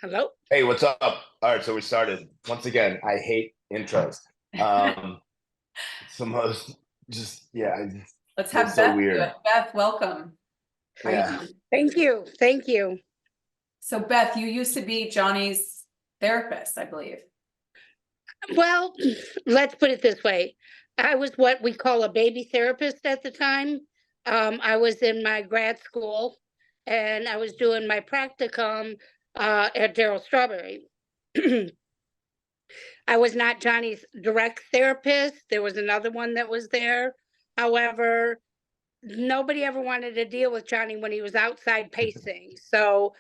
Hello. Hey, what's up? All right, so we started. Once again, I hate intros. Um, it's the most just yeah, Let's it's have so Beth do weird. it. Beth, welcome. How you Yeah. doing? Thank you. Thank you. So Beth, you used to be Johnny's therapist, I believe. Well, let's put it this way. I was what we call a baby therapist at the time. I was in my grad school and I was doing my practicum at Daryl Strawberry. I was not Johnny's direct therapist. There was another one that was there. However, nobody ever wanted to deal with Johnny when he was outside pacing. So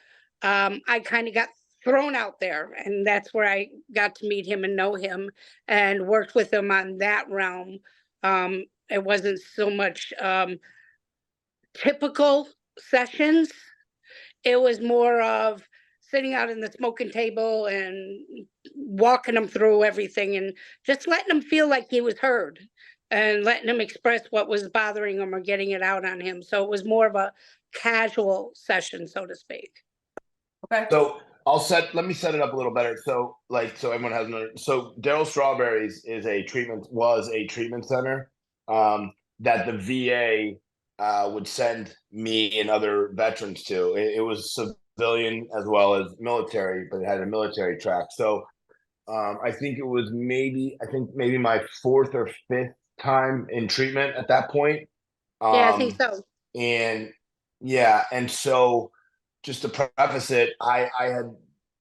I kind of got thrown out there, and that's where I got to meet him and know him and worked with him on that realm. It wasn't so much typical sessions, it was more of sitting out in the smoking table and walking him through everything and just letting him feel like he was heard and letting him express what was bothering him or getting it out on him. So it was more of a casual session, so to speak. Okay. So let me set it up a little better. So everyone has another. So Daryl Strawberries was a treatment center that the VA would send me and other veterans to. It was civilian as well as military, but it had a military track. So I think it was maybe my fourth or fifth time in treatment at that point. Yeah, I think Um, so. and yeah, and so just to preface it, I had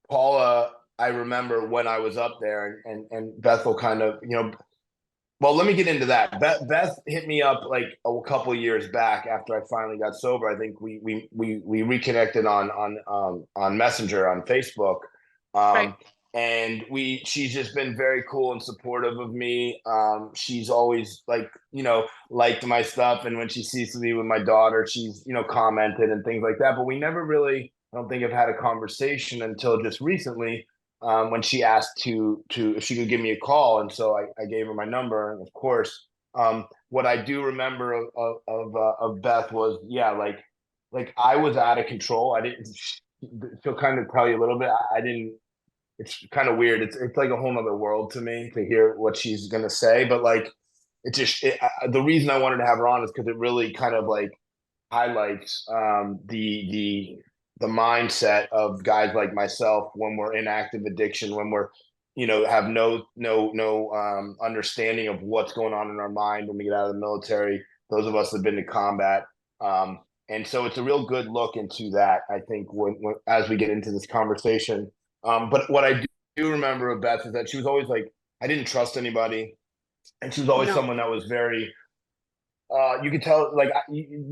Paula. I remember when I was up there, and Beth will kind of well, let me get into that. Beth hit me up like a couple of years back after I finally got sober. I think we reconnected on Messenger on Facebook. Right. Um, and she's just been very cool and supportive of me. She's always liked my stuff, and when she sees me with my daughter, she's commented and things like that. But we never really, I don't think, have had a conversation until just recently, when she asked to if she could give me a call, and so I gave her my number, and of course, what I do remember of Beth was, yeah, like I was out of control. I didn't. She'll kind of tell you a little bit. I didn't. It's kind of weird. It's like a whole other world to me to hear what she's gonna say, but like the reason I wanted to have her on is because it really kind of like highlights the mindset of guys like myself when we're in active addiction, when we're have no understanding of what's going on in our mind when we get out of the military. Those of us that have been to combat, and so it's a real good look into that, I think, when as we get into this conversation. But what I do remember of Beth is that she was always like, I didn't trust anybody, and she was always No. someone that was very you could tell, like,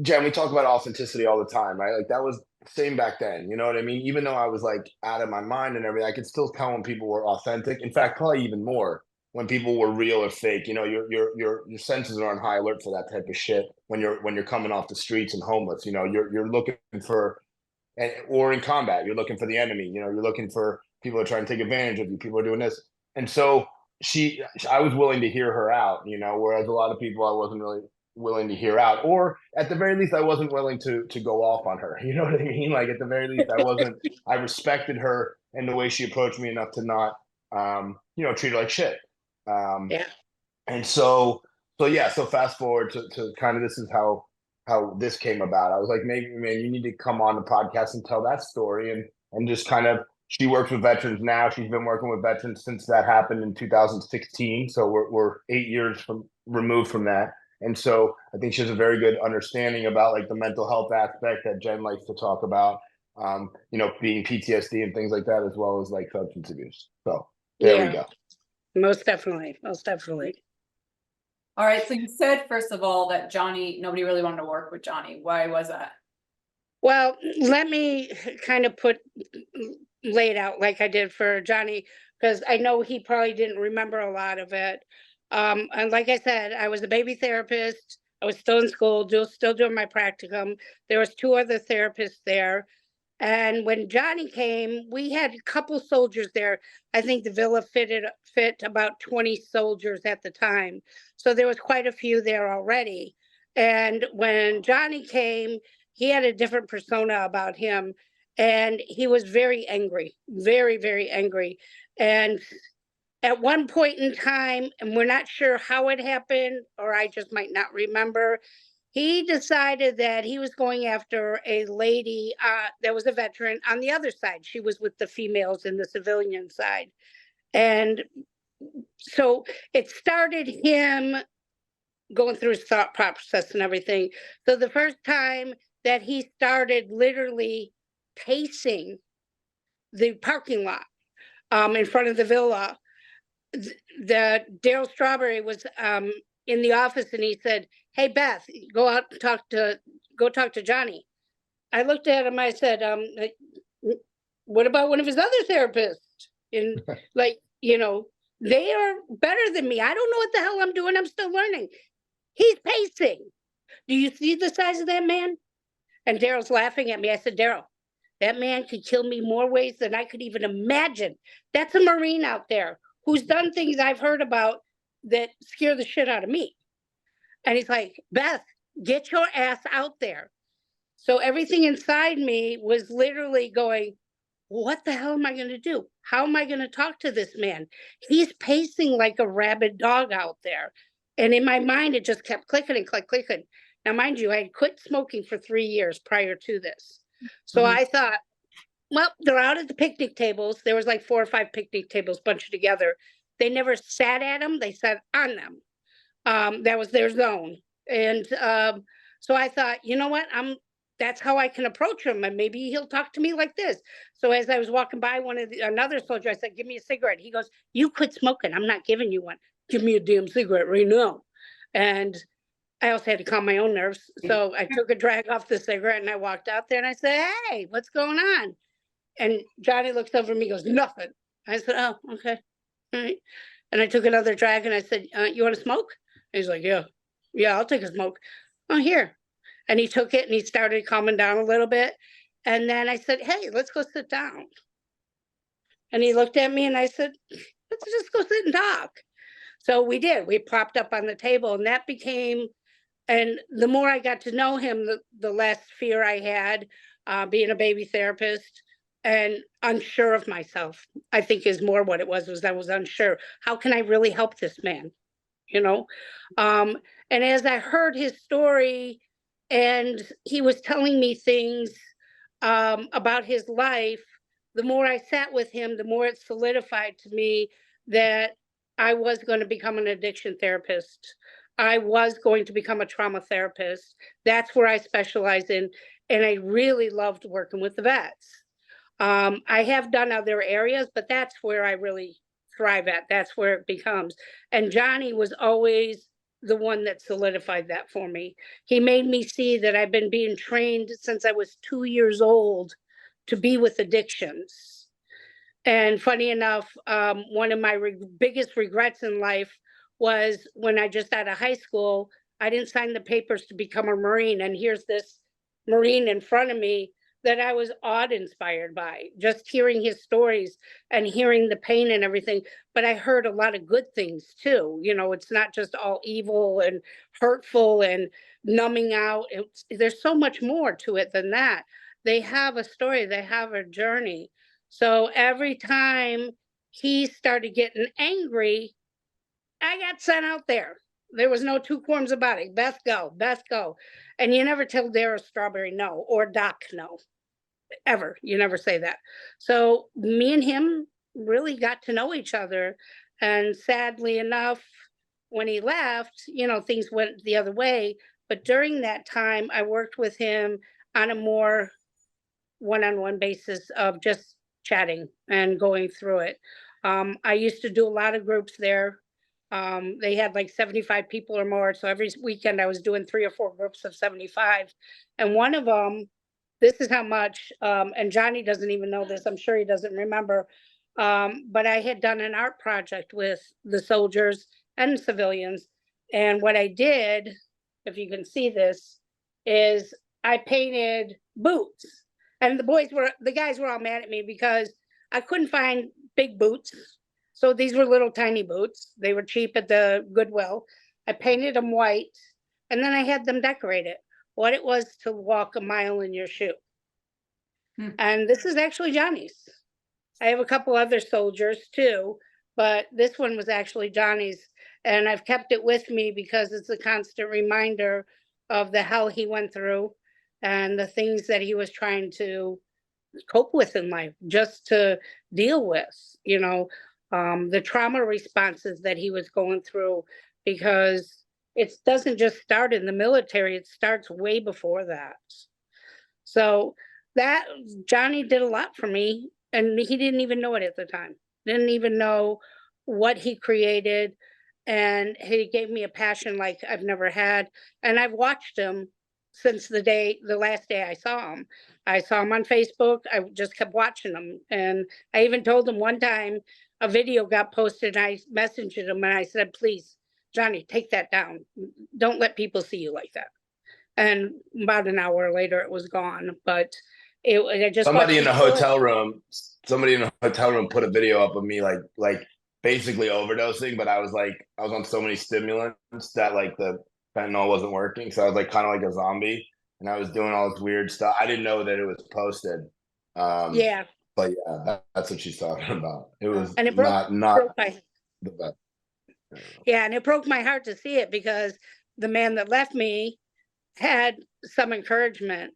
Jen, we talk about authenticity all the time, right? Like, that was same back then, you know what I mean? Even though I was like out of my mind and everything, I could still tell when people were authentic. In fact, probably even more when people were real or fake. Your senses are on high alert for that type of shit when you're coming off the streets and homeless. You're looking for, or in combat, you're looking for the enemy. You're looking for people that are trying to take advantage of you. People are doing this, and so I was willing to hear her out. Whereas a lot of people, I wasn't really willing to hear out, or at the very least I wasn't willing to go off on her. You know what I mean? Like, at the very least, I respected her and the way she approached me enough to not treat her like shit. Yeah. And so yeah, so fast forward to kind of, this is how this came about. I was like, maybe, man, you need to come on the podcast and tell that story, and just kind of, she works with veterans now. She's been working with veterans since that happened in 2016. So we're 8 years removed from that. And so I think she has a very good understanding about like the mental health aspect that Jen likes to talk about, being PTSD and things like that, as well as like substance abuse. So there we Yeah. go. Most definitely. Most definitely. All right. So you said, first of all, that nobody really wanted to work with Johnny. Why was that? Well, let me kind of lay it out like I did for Johnny, because I know he probably didn't remember a lot of it. And like I said, I was a baby therapist. I was still in school, still doing my practicum. There was two other therapists there. And when Johnny came, we had a couple soldiers there. I think the villa fit about 20 soldiers at the time. So there was quite a few there already. And when Johnny came, he had a different persona about him. and he was very angry, very, very angry. And at one point in time, and we're not sure how it happened, or I just might not remember, he decided that he was going after a lady that was a veteran on the other side. She was with the females in the civilian side. And so it started him going through his thought process and everything. So the first time that he started literally pacing the parking lot in front of the villa, the Daryl Strawberry was in the office and he said, "Hey Beth, go out and go talk to Johnny." I looked at him. I said, "What about one of his other therapists?" And like, they are better than me. I don't know what the hell I'm doing. I'm still learning. He's pacing. Do you see the size of that man? And Daryl's laughing at me. I said, "Daryl, that man could kill me more ways than I could even imagine. That's a Marine out there who's done things I've heard about that scare the shit out of me." And he's like, "Beth, get your ass out there." So everything inside me was literally going, what the hell am I going to do? How am I going to talk to this man? He's pacing like a rabid dog out there. And in my mind, it just kept clicking and clicking. Now, mind you, I had quit smoking for 3 years prior to this. So I thought, well, they're out at the picnic tables. There was like 4 or 5 picnic tables bunched together. They never sat at them. They sat on them. That was their zone. And so I thought, you know what? That's how I can approach him, and maybe he'll talk to me like this. So as I was walking by another soldier, I said, "Give me a cigarette." He goes, "You quit smoking. I'm not giving you one. Give me a damn cigarette right now." And I also had to calm my own nerves. So I took a drag off the cigarette and I walked out there and I said, "Hey, what's going on?" And Johnny looks over at me, goes, "Nothing." I said, "Oh, okay. All right." And I took another drag and I said, "You want to smoke?" And he's like, "Yeah, yeah, I'll take a smoke." "Oh, here." And he took it and he started calming down a little bit. And then I said, "Hey, let's go sit down." And he looked at me and I said, "Let's just go sit and talk." So we did. We propped up on the table and that became, and the more I got to know him, the less fear I had being a baby therapist and unsure of myself, I think is more what it was I was unsure. How can I really help this man? You know? And as I heard his story and he was telling me things about his life, the more I sat with him, the more it solidified to me that I was going to become an addiction therapist. I was going to become a trauma therapist. That's where I specialize in. And I really loved working with the vets. I have done other areas, but that's where I really thrive at. That's where it becomes. And Johnny was always the one that solidified that for me. He made me see that I've been being trained since I was 2 years old to be with addictions. And funny enough, one of my biggest regrets in life was when I just out of high school, I didn't sign the papers to become a Marine. And here's this Marine in front of me that I was inspired by, just hearing his stories and hearing the pain and everything. But I heard a lot of good things too. It's not just all evil and hurtful and numbing out. There's so much more to it than that. They have a story, they have a journey. So every time he started getting angry, I got sent out there. There was no two qualms about it. Beth, go. Beth, go. And you never tell Dara Strawberry no or Doc no. Ever. You never say that. So me and him really got to know each other. And sadly enough, when he left, things went the other way. But during that time, I worked with him on a more one-on-one basis of just chatting and going through it. I used to do a lot of groups there. They had like 75 people or more. So every weekend I was doing 3 or 4 groups of 75. And one of them, this is how much, and Johnny doesn't even know this, I'm sure he doesn't remember, but I had done an art project with the soldiers and civilians. And what I did, if you can see this, is I painted boots. And the guys were all mad at me because I couldn't find big boots. So these were little tiny boots. They were cheap at the Goodwill. I painted them white and then I had them decorate it. What it was to walk a mile in your shoe. And this is actually Johnny's. I have a couple other soldiers too, but this one was actually Johnny's. And I've kept it with me because it's a constant reminder of the hell he went through and the things that he was trying to cope with in life, just to deal with, the trauma responses that he was going through, because it doesn't just start in the military, it starts way before that. So that Johnny did a lot for me, and he didn't even know it at the time. Didn't even know what he created, and he gave me a passion like I've never had. And I've watched him since the last day I saw him. I saw him on Facebook. I just kept watching him, and I even told him one time a video got posted. And I messaged him and I said, "Please, Johnny, take that down. Don't let people see you like that." And about an hour later, it was gone. But I just Somebody in a people- hotel room, put a video up of me like basically overdosing, but I was on so many stimulants that like the fentanyl wasn't working, so I was like kind of like a zombie, and I was doing all this weird stuff. I didn't know that it was posted. Yeah, But yeah, that's what she's talking about. It was and it not broke my the best. yeah, and it broke my heart to see it, because the man that left me had some encouragement.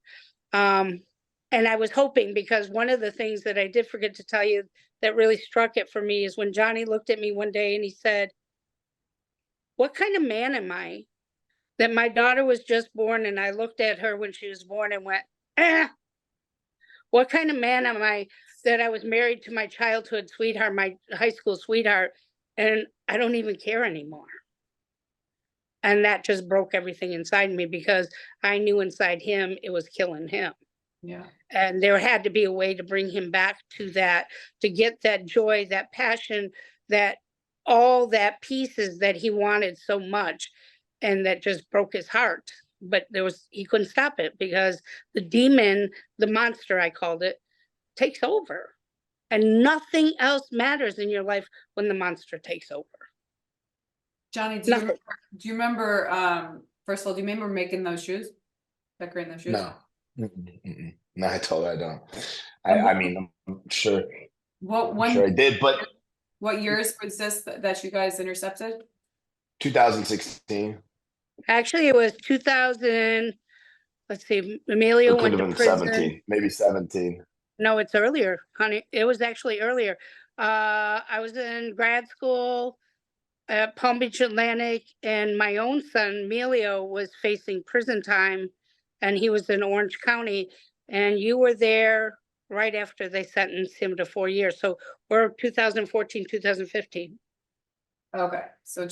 And I was hoping, because one of the things that I did forget to tell you that really struck it for me is when Johnny looked at me one day and he said, "What kind of man am I that my daughter was just born and I looked at her when she was born and went, eh? What kind of man am I that I was married to my childhood sweetheart, my high school sweetheart, and I don't even care anymore?" And that just broke everything inside me, because I knew inside him it was killing him. Yeah. And there had to be a way to bring him back to that, to get that joy, that passion, that all that pieces that he wanted so much, and that just broke his heart. But he couldn't stop it, because the demon, the monster, I called it, takes over. And nothing else matters in your life when the monster takes over. Johnny, do you remember, first of all, do you remember making those shoes? Decorating those shoes? No. No, I told her I don't. I mean, I'm sure I did, but What years was this that you guys intercepted? 2016. Actually, it was 2000. Let's see, Emilio It could went have to been prison. 17, maybe 17. No, it's earlier, honey. It was actually earlier. I was in grad school at Palm Beach Atlantic, and my own son, Emilio, was facing prison time, and he was in Orange County. And you were there right after they sentenced him to 4 years. So we're 2014, 2015. Okay, so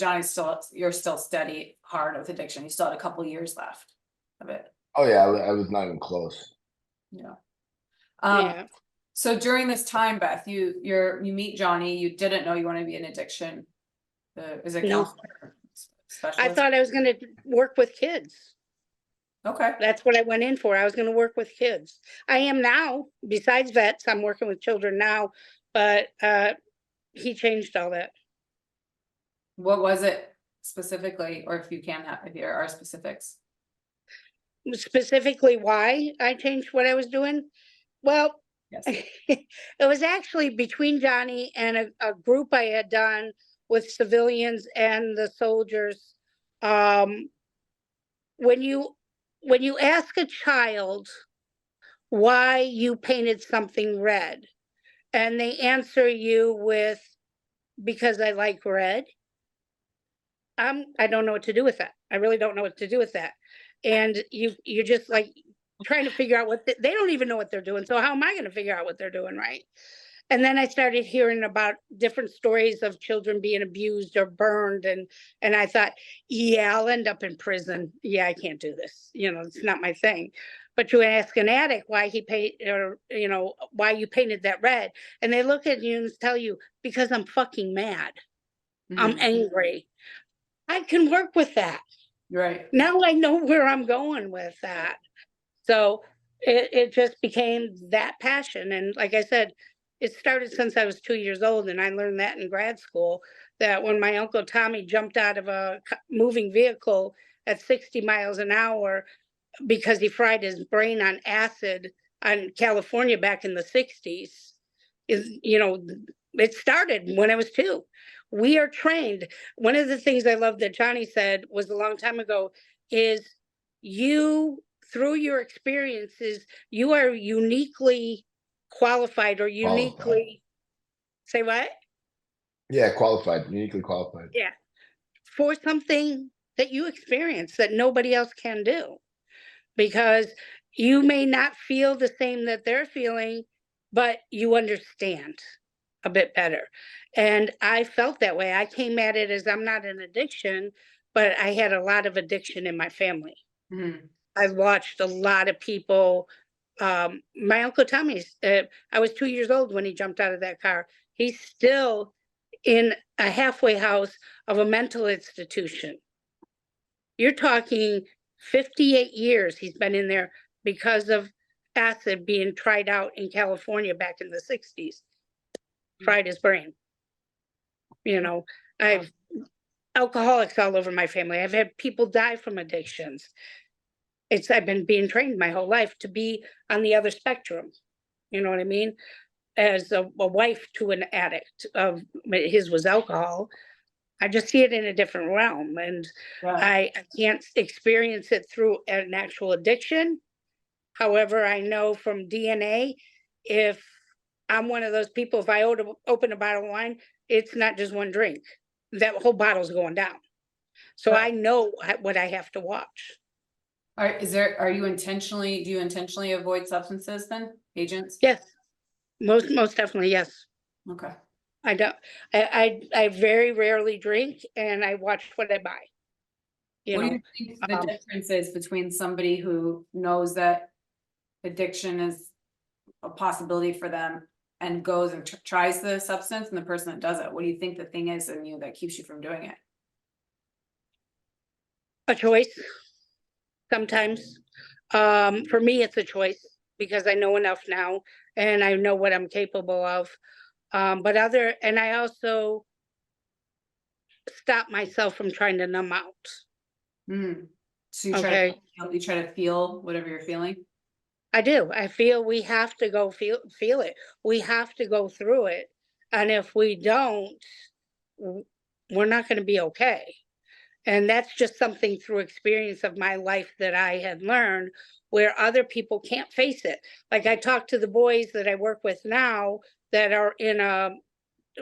you're still steady hard with addiction. You still had a couple years left of it. Oh yeah, I was not even close. Yeah. Yeah. So during this time, Beth, you meet Johnny. You didn't know you want to be in addiction. Is it No. counselor? I Specialist? thought I was going to work with kids. Okay. That's what I went in for. I was going to work with kids. I am now. Besides vets, I'm working with children now. But he changed all that. What was it specifically, or if you can have, if there are specifics? Specifically, why I changed what I was doing? Well, Yes. it was actually between Johnny and a group I had done with civilians and the soldiers. When you ask a child why you painted something red, and they answer you with, "Because I like red," I don't know what to do with that. I really don't know what to do with that. And you're just like trying to figure out what they don't even know what they're doing. So how am I going to figure out what they're doing, right? And then I started hearing about different stories of children being abused or burned, and I thought, yeah, I'll end up in prison. Yeah, I can't do this. It's not my thing. But you ask an addict why he painted, or why you painted that red, and they look at you and tell you, "Because I'm fucking mad. I'm angry." I can work with that. Right. Now I know where I'm going with that. So it just became that passion. And like I said, it started since I was 2 years old. And I learned that in grad school, that when my Uncle Tommy jumped out of a moving vehicle at 60 miles an hour because he fried his brain on acid on California back in the 60s is, you know, it started when I was 2. We are trained. One of the things I love that Johnny said was a long time ago is you, through your experiences, you are uniquely qualified or uniquely, say what? Yeah, qualified, uniquely qualified. Yeah, for something that you experience that nobody else can do. Because you may not feel the same that they're feeling, but you understand a bit better. And I felt that way. I came at it as I'm not an addiction, but I had a lot of addiction in my family. Mhm. I watched a lot of people. My Uncle Tommy's, I was 2 years old when he jumped out of that car. He's still in a halfway house of a mental institution. You're talking 58 years he's been in there because of acid being tried out in California back in the 60s. Fried his brain. You know, I've alcoholics all over my family. I've had people die from addictions. I've been being trained my whole life to be on the other spectrum. You know what I mean? As a wife to an addict, of his was alcohol. I just see it in a different realm, and Yeah. I can't experience it through an actual addiction. However, I know from DNA, if I'm one of those people, if I open a bottle of wine, it's not just one drink. That whole bottle's going down. So Right. I know what I have to watch. Do you intentionally avoid substances then, agents? Yes, most definitely, yes. Okay. I don't. I very rarely drink, and I watch what I buy. You What do know, you think the um, difference is between somebody who knows that addiction is a possibility for them and goes and tries the substance, and the person that does it? What do you think the thing is in you that keeps you from doing it? a choice sometimes. For me, it's a choice because I know enough now, and I know what I'm capable of. And I also stop myself from trying to numb out. Mm. So Okay. you try to feel whatever you're feeling. I do. I feel we have to go feel it. We have to go through it. And if we don't, we're not going to be okay. And that's just something through experience of my life that I had learned where other people can't face it. Like I talk to the boys that I work with now that are in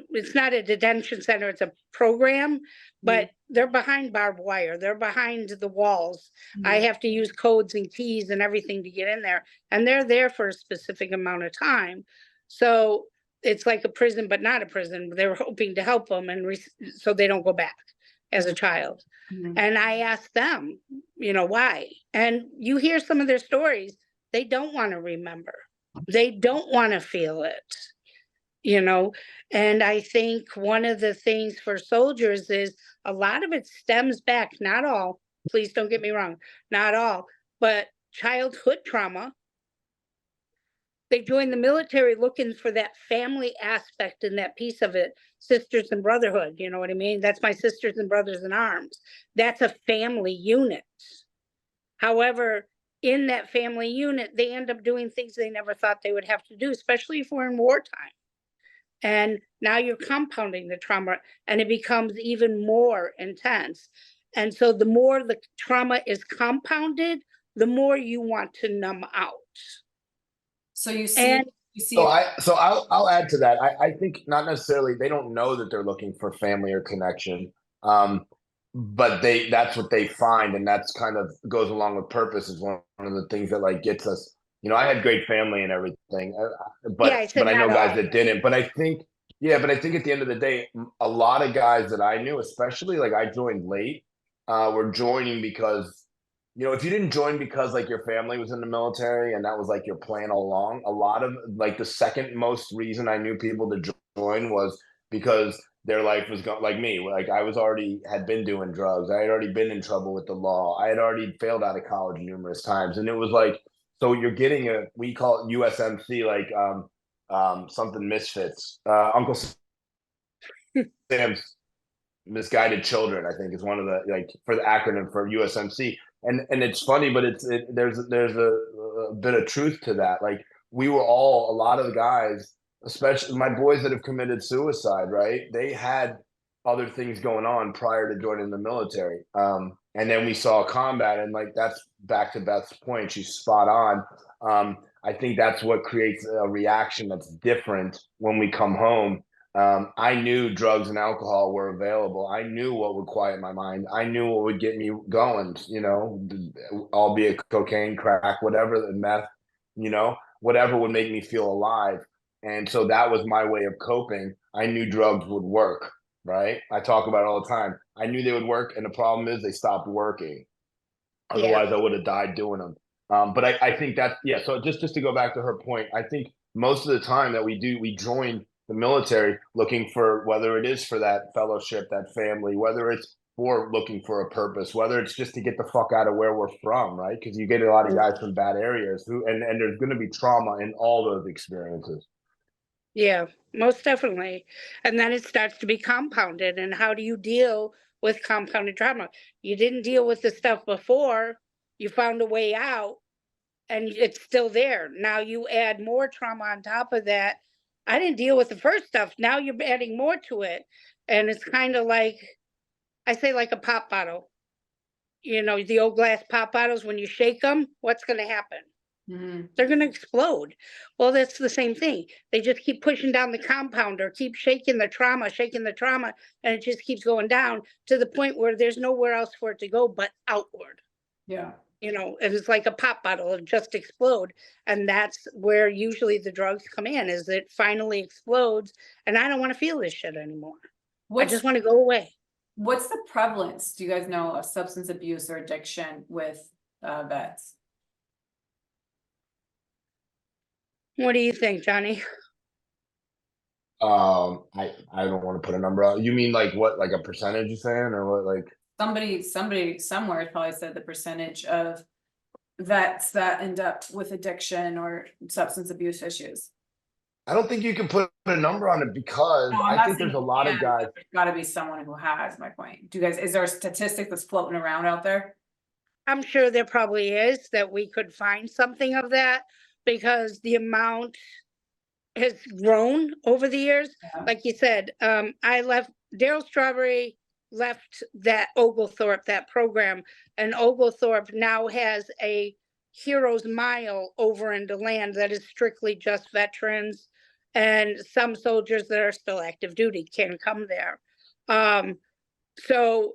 it's not a detention center, it's a program, but they're behind barbed wire, they're behind the walls. I have to use codes and keys and everything to get in there, and they're there for a specific amount of time. So it's like a prison, but not a prison. They're hoping to help them so they don't go back as a child. Mhm. And I asked them, why? And you hear some of their stories, they don't want to remember. They don't want to feel it, you know and I think one of the things for soldiers is a lot of it stems back, not all, please don't get me wrong, not all, but childhood trauma. They join the military looking for that family aspect and that piece of it, sisters and brotherhood, you know what I mean? That's my sisters and brothers in arms. That's a family unit. However, in that family unit, they end up doing things they never thought they would have to do, especially if we're in wartime. And now you're compounding the trauma and it becomes even more intense. And so the more the trauma is compounded, the more you want to numb out. So you And see So it. I'll add to that. I think not necessarily they don't know that they're looking for family or connection. But that's what they find, and that's kind of goes along with purpose is one of the things that like gets us. I had great family and everything, yeah, but I said I know not guys all. that didn't. But I think but I think at the end of the day, a lot of guys that I knew, especially like I joined late, were joining because if you didn't join because like your family was in the military and that was like your plan all along, a lot of like the second most reason I knew people to join was because their life was going like me. Like I was already had been doing drugs. I had already been in trouble with the law. I had already failed out of college numerous times. And it was like, so you're getting we call it USMC, like something misfits. Uncle Sam's Misguided Children, I think, is one of the like for the acronym for USMC. And it's funny, but there's a bit of truth to that. Like we were all, a lot of the guys, especially my boys that have committed suicide, right? They had other things going on prior to joining the military. And then we saw combat, and like that's back to Beth's point. She's spot on. I think that's what creates a reaction that's different when we come home. I knew drugs and alcohol were available. I knew what would quiet my mind. I knew what would get me going, you know, albeit cocaine, crack, whatever, the meth, you know, whatever would make me feel alive. And so that was my way of coping. I knew drugs would work, right? I talk about it all the time. I knew they would work. And the problem is they stopped working. Yeah. Otherwise, I would have died doing them. But I think that, yeah. So just to go back to her point, I think most of the time that we join the military looking for, whether it is for that fellowship, that family, whether it's for looking for a purpose, whether it's just to get the fuck out of where we're from, right? Because you get a lot of guys from bad areas who, and there's going to be trauma in all those experiences. Yeah, most definitely. And then it starts to be compounded. And how do you deal with compounded trauma? You didn't deal with the stuff before, you found a way out, and it's still there. Now you add more trauma on top of that. I didn't deal with the first stuff. Now you're adding more to it. And it's kind of like, I say, like a pop bottle. You know, the old glass pop bottles, when you shake them, what's going to happen? Mhm. They're going to explode. Well, that's the same thing. They just keep pushing down the compounder, keep shaking the trauma, and it just keeps going down to the point where there's nowhere else for it to go but outward. Yeah. You know, and it's like a pop bottle, it just explode. And that's where usually the drugs come in, is it finally explodes. And I don't want to feel this shit anymore. I just want to go away. What's the prevalence, do you guys know, of substance abuse or addiction with vets? What do you think, Johnny? I don't want to put a number on. You mean like what, like a percentage you're saying, or what, like? Somebody somewhere probably said the percentage of vets that end up with addiction or substance abuse issues. I don't think you can put a number on it because No, I'm I not think there's a saying lot you of can, guys. but there's got to be someone who has. My point. Do you guys? Is there a statistic that's floating around out there? I'm sure there probably is, that we could find something of that, because the amount has grown over the years. Yeah. Like you said, I left, Daryl Strawberry left that Oglethorpe, that program, and Oglethorpe now has a Heroes Mile over in DeLand that is strictly just veterans, and some soldiers that are still active duty can come there. So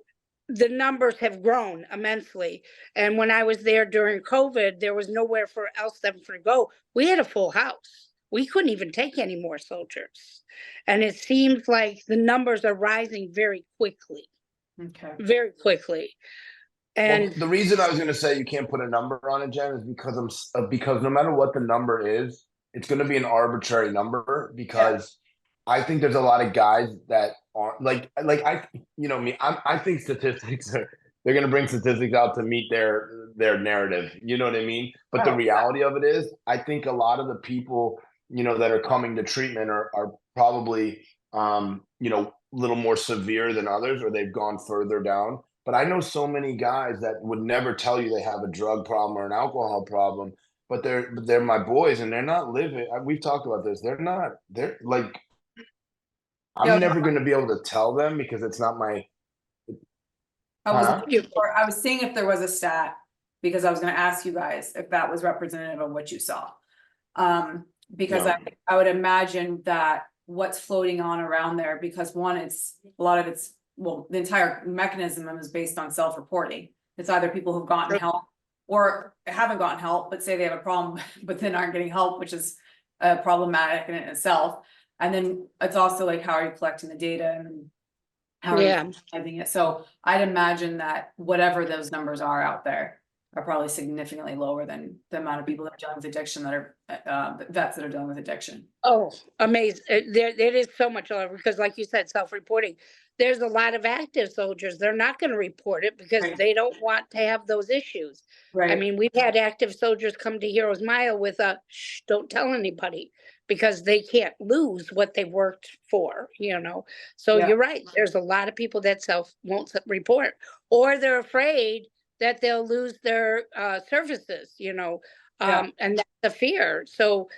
the numbers have grown immensely. And when I was there during COVID, there was nowhere for else them to go. We had a full house. We couldn't even take any more soldiers. And it seems like the numbers are rising very quickly, Okay. very quickly. Well, And the reason I was going to say you can't put a number on it, Jen, is because no matter what the number is, it's going to be an arbitrary number. Because I think there's a lot of guys that aren't like I, you know me. I think statistics are, they're going to bring statistics out to meet their narrative. You know what I mean? But the reality of it is, I think a lot of the people, you know, that are coming to treatment are probably you know, a little more severe than others, or they've gone further down. But I know so many guys that would never tell you they have a drug problem or an alcohol problem, but they're my boys, and they're not living. We've talked about this. They're like, I'm never going to be able to tell them because it's not my. I was seeing if there was a stat, because I was going to ask you guys if that was representative of what you saw. Because No. I would imagine that what's floating on around there, because one, it's a lot of it's, well, the entire mechanism is based on self-reporting. It's either people who've gotten help or haven't gotten help, but say they have a problem, but then aren't getting help, which is problematic in itself. And then it's also like, how are you collecting the data and how are you analyzing it? So I'd imagine that whatever those numbers are out there are probably significantly lower than the amount of people that are dealing with addiction, that are vets that are dealing with addiction. Oh, amazing. There is so much lower, because like you said, self-reporting. There's a lot of active soldiers. They're not going to report it because they don't want to have those issues. Right. I mean, we've had active soldiers come to Heroes Mile with a shh, don't tell anybody, because they can't lose what they worked for, you know. So you're right. There's a lot of people that won't report, or they're afraid that they'll lose their services, you know, and that's the fear. So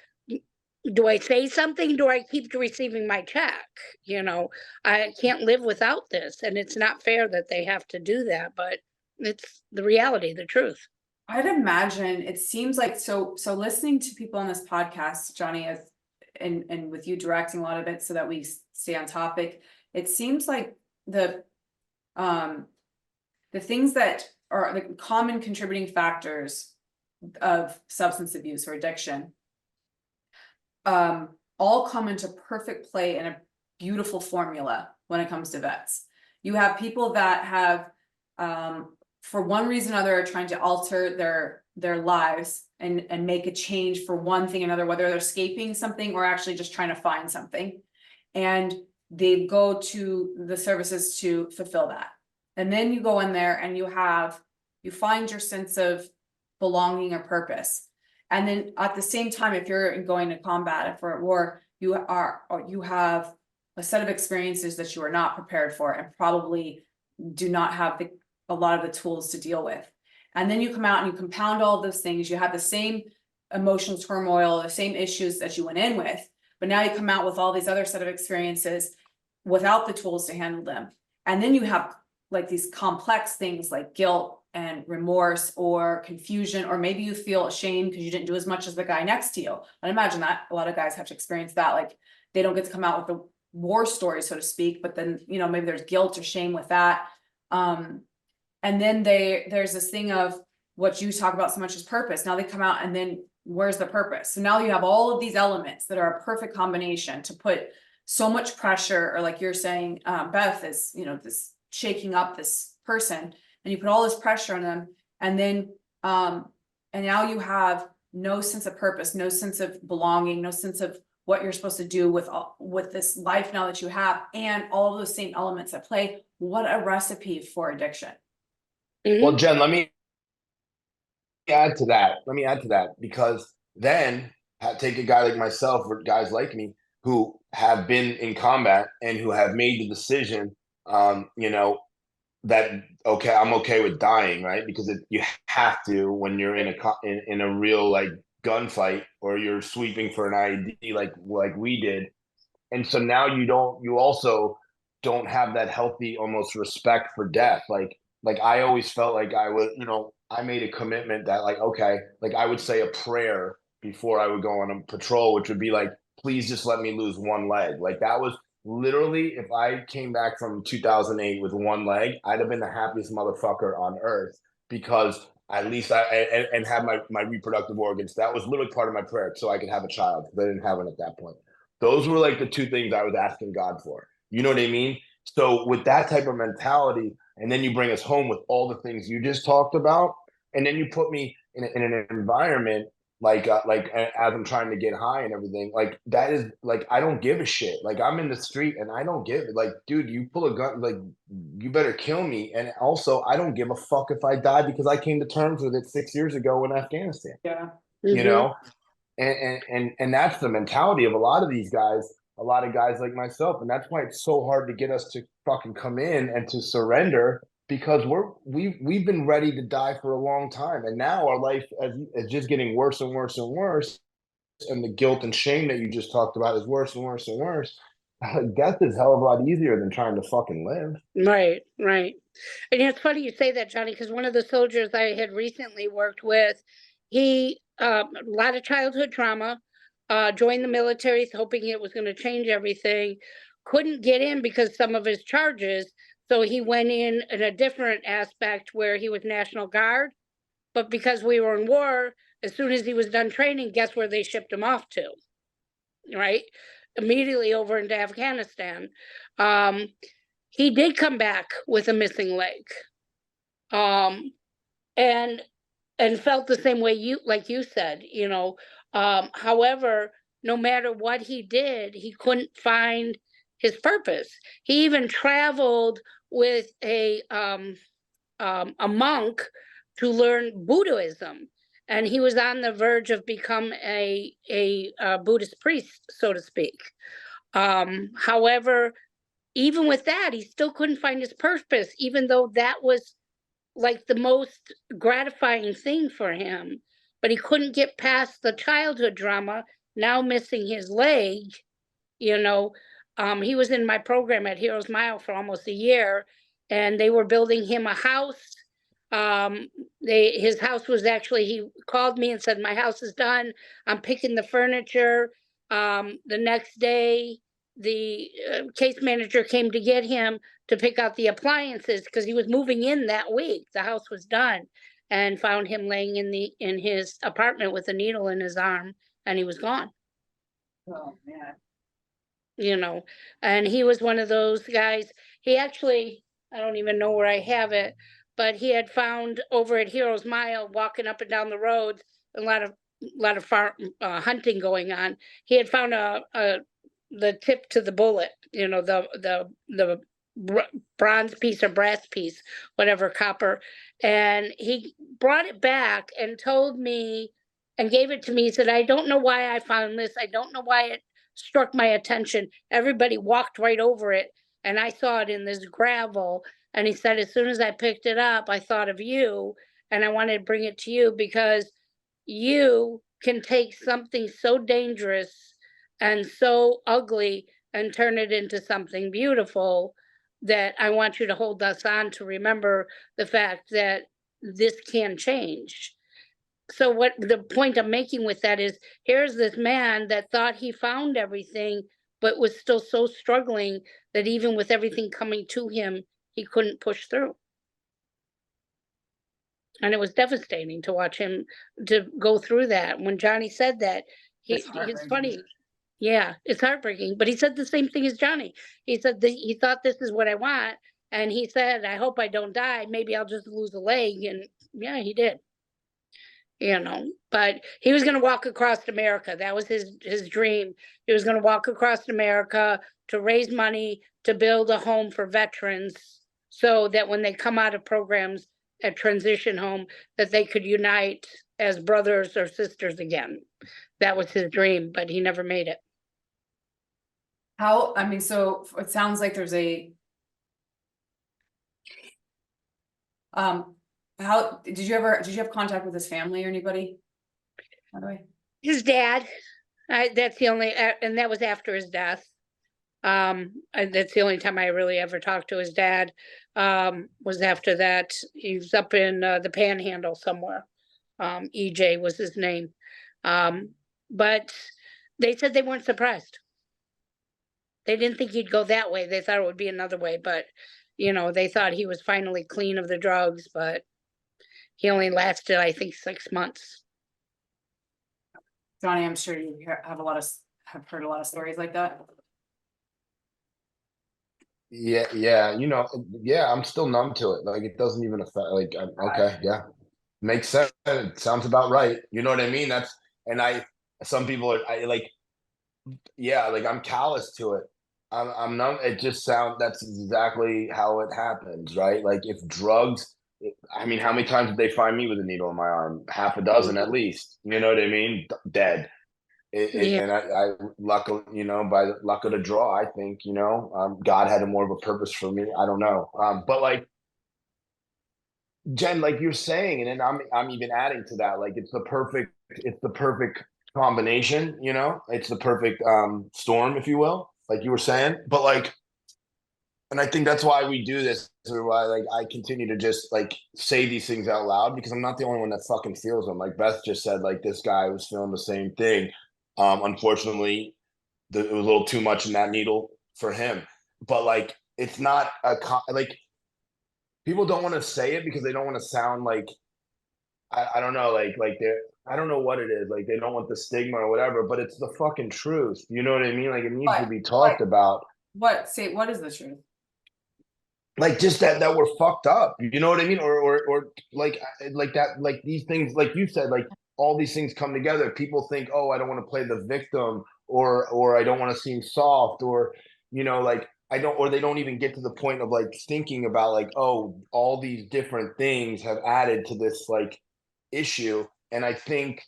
do I say something? Do I keep receiving my check? You know, I can't live without this, and it's not fair that they have to do that, but it's the reality, the truth. I'd imagine it seems like so listening to people on this podcast, Johnny, as and with you directing a lot of it so that we stay on topic, it seems like um the things that are the common contributing factors of substance abuse or addiction all come into perfect play in a beautiful formula when it comes to vets. You have people that have for one reason or another are trying to alter their lives and make a change for one thing or another, whether they're escaping something or actually just trying to find something, and they go to the services to fulfill that. And then you go in there and you find your sense of belonging or purpose. And then at the same time, if you're going to combat, if we're at war, you have a set of experiences that you are not prepared for and probably do not have a lot of the tools to deal with. And then you come out and you compound all of those things. You have the same emotional turmoil, the same issues that you went in with, but now you come out with all these other set of experiences without the tools to handle them. And then you have like these complex things like guilt and remorse or confusion, or maybe you feel ashamed because you didn't do as much as the guy next to you. I imagine that a lot of guys have to experience that. Like they don't get to come out with the war story, so to speak, but then, you know, maybe there's guilt or shame with that. And then there's this thing of what you talk about so much as purpose. Now they come out and then where's the purpose? So now you have all of these elements that are a perfect combination to put so much pressure, or like you're saying, Beth, is, you know, this shaking up this person, and you put all this pressure on them, and then and now you have no sense of purpose, no sense of belonging, no sense of what you're supposed to do with this life now that you have, and all of those same elements at play. What a recipe for addiction. Well, Jen, let me add to that because then take a guy like myself or guys like me who have been in combat and who have made the decision, you know, that okay, I'm okay with dying, right? Because you have to when you're in a real like gunfight, or you're sweeping for an IED like we did. And so now you also don't have that healthy almost respect for death. Like I always felt like I was, you know, I made a commitment that like, okay, like I would say a prayer before I would go on a patrol, which would be like, please just let me lose one leg. Like that was literally, if I came back from 2008 with one leg, I'd have been the happiest motherfucker on earth, because at least and have my reproductive organs. That was literally part of my prayer, so I could have a child, because I didn't have one at that point. Those were like the two things I was asking God for. You know what I mean? So with that type of mentality, and then you bring us home with all the things you just talked about, and then you put me in an environment like as I'm trying to get high and everything, like that is like I don't give a shit. Like I'm in the street and I don't give like, dude, you pull a gun, like you better kill me. And also, I don't give a fuck if I die, because I came to terms with it 6 years ago in Afghanistan. Yeah. You know, and that's the mentality of a lot of these guys, a lot of guys like myself, and that's why it's so hard to get us to fucking come in and to surrender, because we've been ready to die for a long time, and now our life is just getting worse and worse and worse, and the guilt and shame that you just talked about is worse and worse and worse. Death is a hell of a lot easier than trying to fucking live. Right, right. And it's funny you say that, Johnny, because one of the soldiers I had recently worked with, he a lot of childhood trauma, joined the military hoping it was going to change everything, couldn't get in because some of his charges. So he went in a different aspect where he was National Guard. But because we were in war, as soon as he was done training, guess where they shipped him off to? Right? Immediately over into Afghanistan. He did come back with a missing leg. And felt the same way you said, you know. However, no matter what he did, he couldn't find his purpose. He even traveled with a monk to learn Buddhism, and he was on the verge of become a Buddhist priest, so to speak. However, even with that, he still couldn't find his purpose, even though that was like the most gratifying thing for him. But he couldn't get past the childhood drama now missing his leg, you know, he was in my program at Heroes Mile for almost a year, and they were building him a house. His house was actually, he called me and said, my house is done. I'm picking the furniture. The next day, the case manager came to get him to pick out the appliances because he was moving in that week. The house was done, and found him laying in his apartment with a needle in his arm, and he was gone. Oh, man. You know, and he was one of those guys. He actually, I don't even know where I have it, but he had found over at Heroes Mile, walking up and down the roads, a lot of farm hunting going on. He had found the tip to the bullet, you know, the bronze piece or brass piece, whatever, copper, and he brought it back and told me and gave it to me. He said, I don't know why I found this. I don't know why it struck my attention. Everybody walked right over it, and I saw it in this gravel. And he said, as soon as I picked it up, I thought of you, and I wanted to bring it to you because you can take something so dangerous and so ugly and turn it into something beautiful, that I want you to hold us on to remember the fact that this can change. So what the point I'm making with that is, here's this man that thought he found everything, but was still so struggling that even with everything coming to him, he couldn't push through. And it was devastating to watch him to go through that. When Johnny said that, It's it's heartbreaking. funny. Yeah, it's heartbreaking. But he said the same thing as Johnny. He said that he thought, this is what I want. And he said, I hope I don't die. Maybe I'll just lose a leg. And yeah, he did. You know, but he was going to walk across America. That was his dream. He was going to walk across America to raise money to build a home for veterans, so that when they come out of programs at transition home, that they could unite as brothers or sisters again. That was his dream, but he never made it. How, I mean, so it sounds like there's a. How, did you have contact with his family or anybody? By the way, His dad, that's the only, and that was after his death. And that's the only time I really ever talked to his dad. Was after that. He was up in the Panhandle somewhere. EJ was his name. But they said they weren't surprised. They didn't think he'd go that way. They thought it would be another way, but you know, they thought he was finally clean of the drugs, but he only lasted, I think, 6 months. Johnny, I'm sure you have heard a lot of stories like that. Yeah, you know, yeah, I'm still numb to it. Like, it doesn't even affect, like, okay, yeah, makes sense. Sounds about right. You know what I mean? Some people are, yeah, like, I'm callous to it. I'm numb. That's exactly how it happens, right? Like, if drugs, I mean, how many times did they find me with a needle in my arm? Half a dozen at least. You know what I mean? Dead. Yeah. And luckily, you know, by the luck of the draw, I think, you know, God had more of a purpose for me. I don't know. But like, Jen, like you're saying, and then I'm even adding to that, like, it's the perfect combination, you know, it's the perfect storm, if you will, like you were saying. But like, and I think that's why we do this, or why, like, I continue to just like say these things out loud, because I'm not the only one that fucking feels them. Like Beth just said, like, this guy was feeling the same thing. Unfortunately, it was a little too much in that needle for him. But like, it's not like, people don't want to say it because they don't want to sound like, I don't know, like they're, I don't know what it is. Like, they don't want the stigma or whatever, but it's the fucking truth. You know what I mean? Like, it needs to be talked about. What is the truth? Like, just that we're fucked up. You know what I mean? Or like that, like these things, like you said, like all these things come together. People think, oh, I don't want to play the victim, or I don't want to seem soft, or, you know, like, I don't, or they don't even get to the point of like thinking about like, oh, all these different things have added to this like issue. And I think,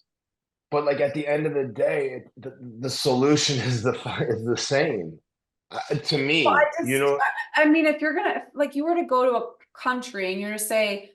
but like, at the end of the day, the solution is the same, to Well, me, you know. I mean, if you're gonna, like, you were to go to a country and you're to say,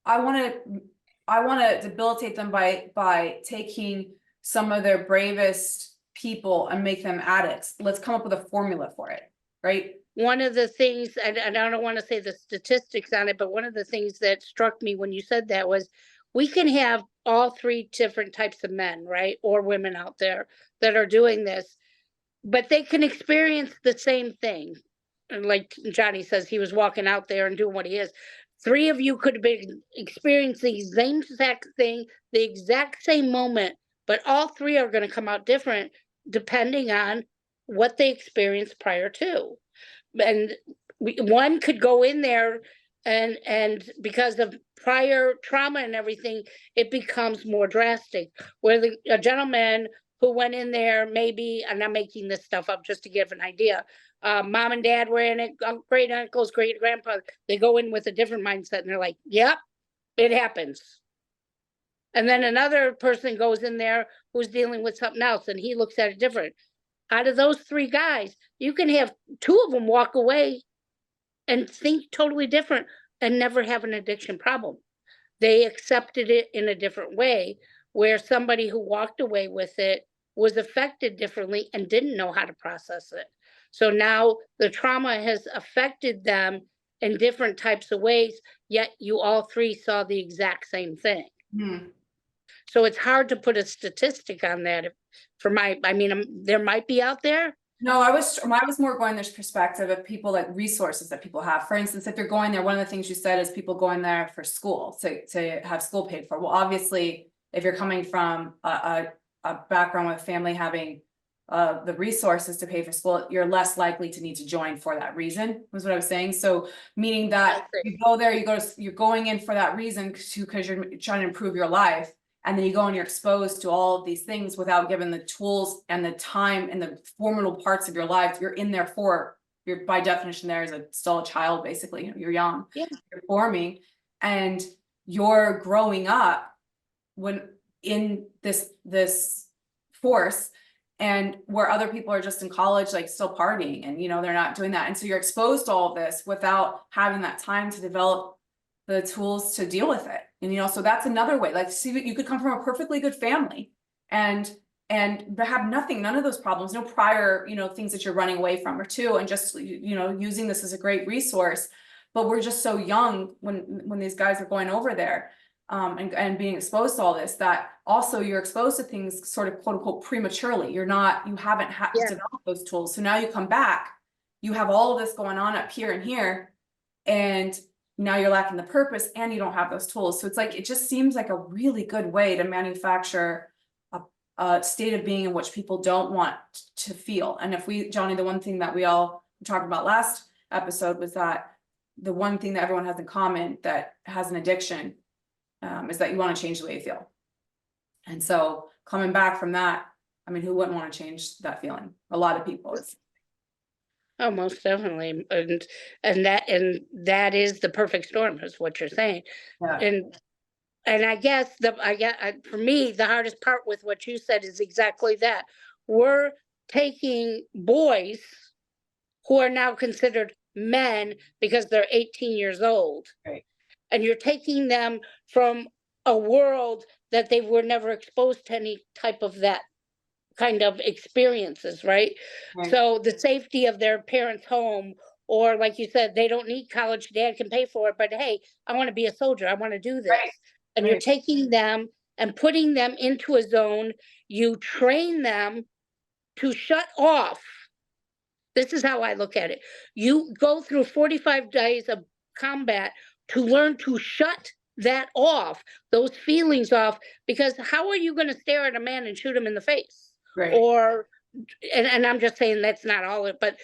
I wanna debilitate them by taking some of their bravest people and make them addicts. Let's come up with a formula for it, right? One of the things, and I don't want to say the statistics on it, but one of the things that struck me when you said that was we can have all three different types of men, right? Or women out there that are doing this, but they can experience the same thing. And like Johnny says, he was walking out there and doing what he is. Three of you could have been experiencing the same exact thing, the exact same moment, but all three are going to come out different depending on what they experienced prior to. And one could go in there and because of prior trauma and everything, it becomes more drastic. Where a gentleman who went in there, maybe, and I'm making this stuff up just to give an idea. Mom and dad were in it, great uncles, great grandpa. They go in with a different mindset and they're like, yep, it happens. And then another person goes in there who's dealing with something else and he looks at it different. Out of those three guys, you can have two of them walk away and think totally different and never have an addiction problem. They accepted it in a different way, where somebody who walked away with it was affected differently and didn't know how to process it. So now the trauma has affected them in different types of ways, yet you all three saw the exact same thing. Hmm. So it's hard to put a statistic on that. There might be out there. No, I was more going this perspective of people, like resources that people have. For instance, if you're going there, one of the things you said is people going there for school, to have school paid for. Well, obviously, if you're coming from a background with a family having the resources to pay for school, you're less likely to need to join for that reason, was what I was saying. So meaning that you go there, you're going in for that reason because you're trying to improve your life. And then you go and you're exposed to all of these things without given the tools and the time and the formidable parts of your life. You're in there you're by definition there as still a child, basically. You're young, Yeah. You're forming, and you're growing up when in this force, and where other people are just in college, like still partying, and they're not doing that. And so you're exposed to all of this without having that time to develop the tools to deal with it. And so that's another way. Like, see, you could come from a perfectly good family and have none of those problems, no prior things that you're running away from or to, and just using this as a great resource. But we're just so young when these guys are going over there and being exposed to all this, that also you're exposed to things sort of quote unquote prematurely. You haven't developed those tools. So now you come back, you have all of this going on up here and here, and now you're lacking the purpose and you don't have those tools. So it's like, it just seems like a really good way to manufacture a state of being in which people don't want to feel. And Johnny, the one thing that we all talked about last episode was that the one thing that everyone has in common that has an addiction is that you want to change the way you feel. And so coming back from that, who wouldn't want to change that feeling? A lot of people. Oh, most definitely. And that is the perfect storm, is what you're saying. Yeah. And I guess for me, the hardest part with what you said is exactly that. We're taking boys who are now considered men because they're 18 years old. Right. And you're taking them from a world that they were never exposed to any type of that kind of experiences, right? So the safety of their parents' home, or like you said, they don't need college, dad can pay for it, but hey, I want to be a soldier, I want to do this. Right. And you're taking them and putting them into a zone, you train them to shut off. This is how I look at it. You go through 45 days of combat to learn to shut that off, those feelings off, because how are you going to stare at a man and shoot him in the face? Right. Or, and I'm just saying that's not all it, but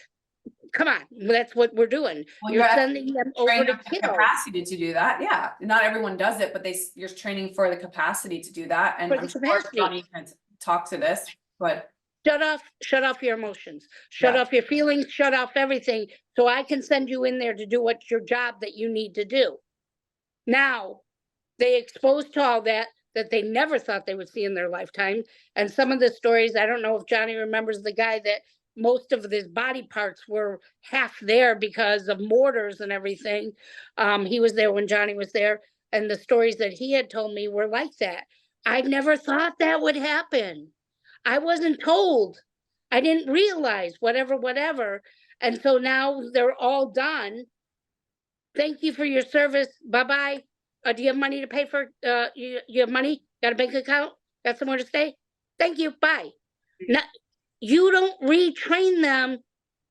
come on, that's what we're doing. Well, you're sending them over to kill. Capacity to do that. Yeah, not everyone does it, but you're training for the capacity to do that. And I'm sure Johnny can talk to this, but shut off your emotions, shut off your feelings, shut off everything, so I can send you in there to do what's your job that you need to do. Now they exposed to all that they never thought they would see in their lifetime. And some of the stories, I don't know if Johnny remembers the guy that most of his body parts were half there because of mortars and everything. He was there when Johnny was there, and the stories that he had told me were like that. I never thought that would happen. I wasn't told. I didn't realize whatever. And so now they're all done. Thank you for your service. Bye-bye. Do you have money to pay for, you have money? Got a bank account? Got somewhere to stay? Thank you. Bye. Now, you don't retrain them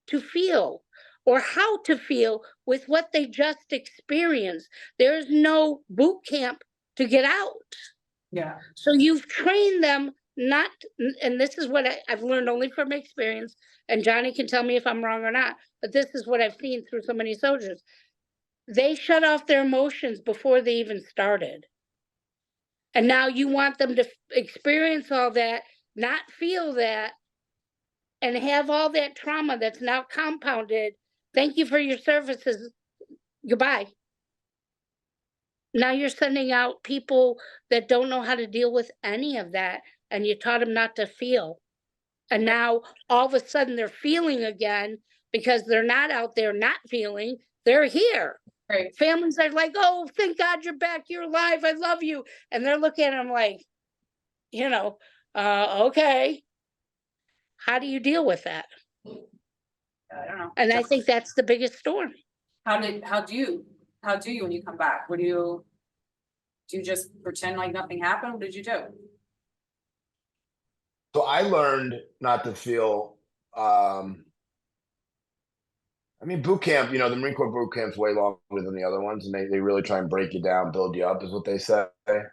to feel or how to feel with what they just experienced. There's no boot camp to get out. Yeah. So you've trained them not, and this is what I've learned only from experience, and Johnny can tell me if I'm wrong or not, but this is what I've seen through so many soldiers. They shut off their emotions before they even started. And now you want them to experience all that, not feel that, and have all that trauma that's now compounded. Thank you for your services. Goodbye. Now you're sending out people that don't know how to deal with any of that, and you taught them not to feel. And now all of a sudden they're feeling again because they're not out there not feeling, they're here. Right. Families are like, oh, thank God you're back, you're alive, I love you. And they're looking at them like, okay. How do you deal with that? I don't know. And I think that's the biggest storm. How do you when you come back? Do you just pretend like nothing happened? What did you do? So I learned not to feel. I mean, boot camp. The Marine Corps boot camp's way longer than the other ones, and they really try and break you down, build you up, is what they say.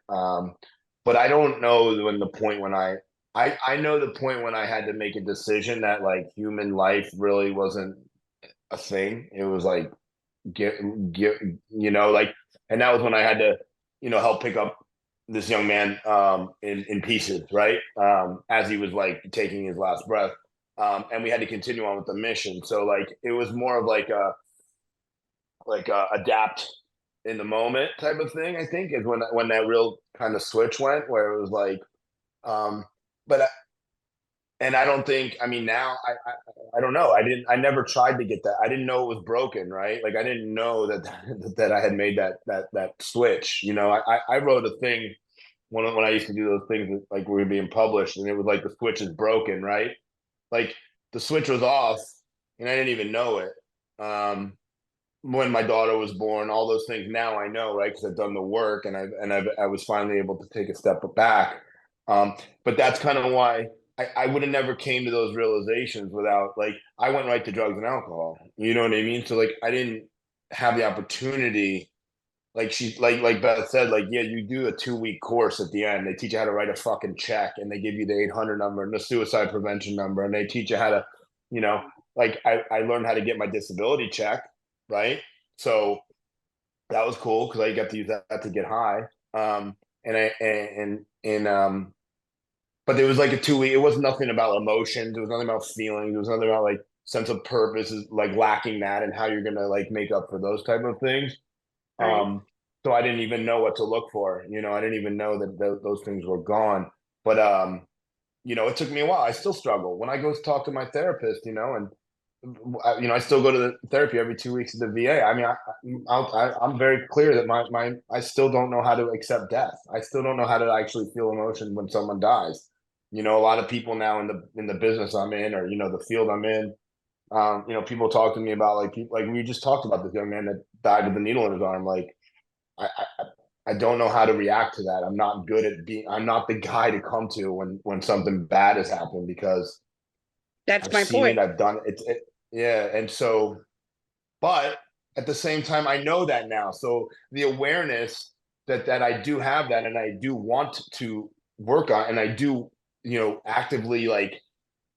But I don't know when the point when I know the point when I had to make a decision that like human life really wasn't a thing. It was like like, and that was when I had to help pick up this young man in pieces, right, as he was like taking his last breath, and we had to continue on with the mission. So like it was more of like a adapt in the moment type of thing. I think is when that real kind of switch went, where it was like, but and I don't think, I mean, now I don't know. I never tried to get that. I didn't know it was broken, right? Like I didn't know that I had made that switch. I wrote a thing when I used to do those things that, like, we were being published, and it was like the switch is broken, right? Like the switch was off and I didn't even know it. When my daughter was born, all those things now I know, right? Because I've done the work, and I was finally able to take a step back. But that's kind of why I would have never came to those realizations without, like, I went right to drugs and alcohol. You know what I mean? So like I didn't have the opportunity, like Beth said, like, yeah, you do a 2-week course at the end. They teach you how to write a fucking check, and they give you the 800 number and the suicide prevention number, and they teach you how to, like I learned how to get my disability check, right? So that was cool because I got to use that to get high. But there was like a 2-week. It was nothing about emotions. It was nothing about feelings. It was nothing about like sense of purpose. Is like lacking that, and how you're gonna like make up for those type of things. Right. So I didn't even know what to look for. I didn't even know that those things were gone. But it took me a while. I still struggle when I go to talk to my therapist. And I still go to the therapy every 2 weeks at the VA. I mean, I'm very clear that I still don't know how to accept death. I still don't know how to actually feel emotion when someone dies. A lot of people now in the business I'm in, or the field I'm in, people talk to me about like people, like we just talked about this young man that died with a needle in his arm. Like I don't know how to react to that. I'm not good at I'm not the guy to come to when something bad has happened, because That's I've my seen point. it, I've done it. Yeah. And so, but at the same time, I know that now. So the awareness that I do have that, and I do want to work on, and I do, actively like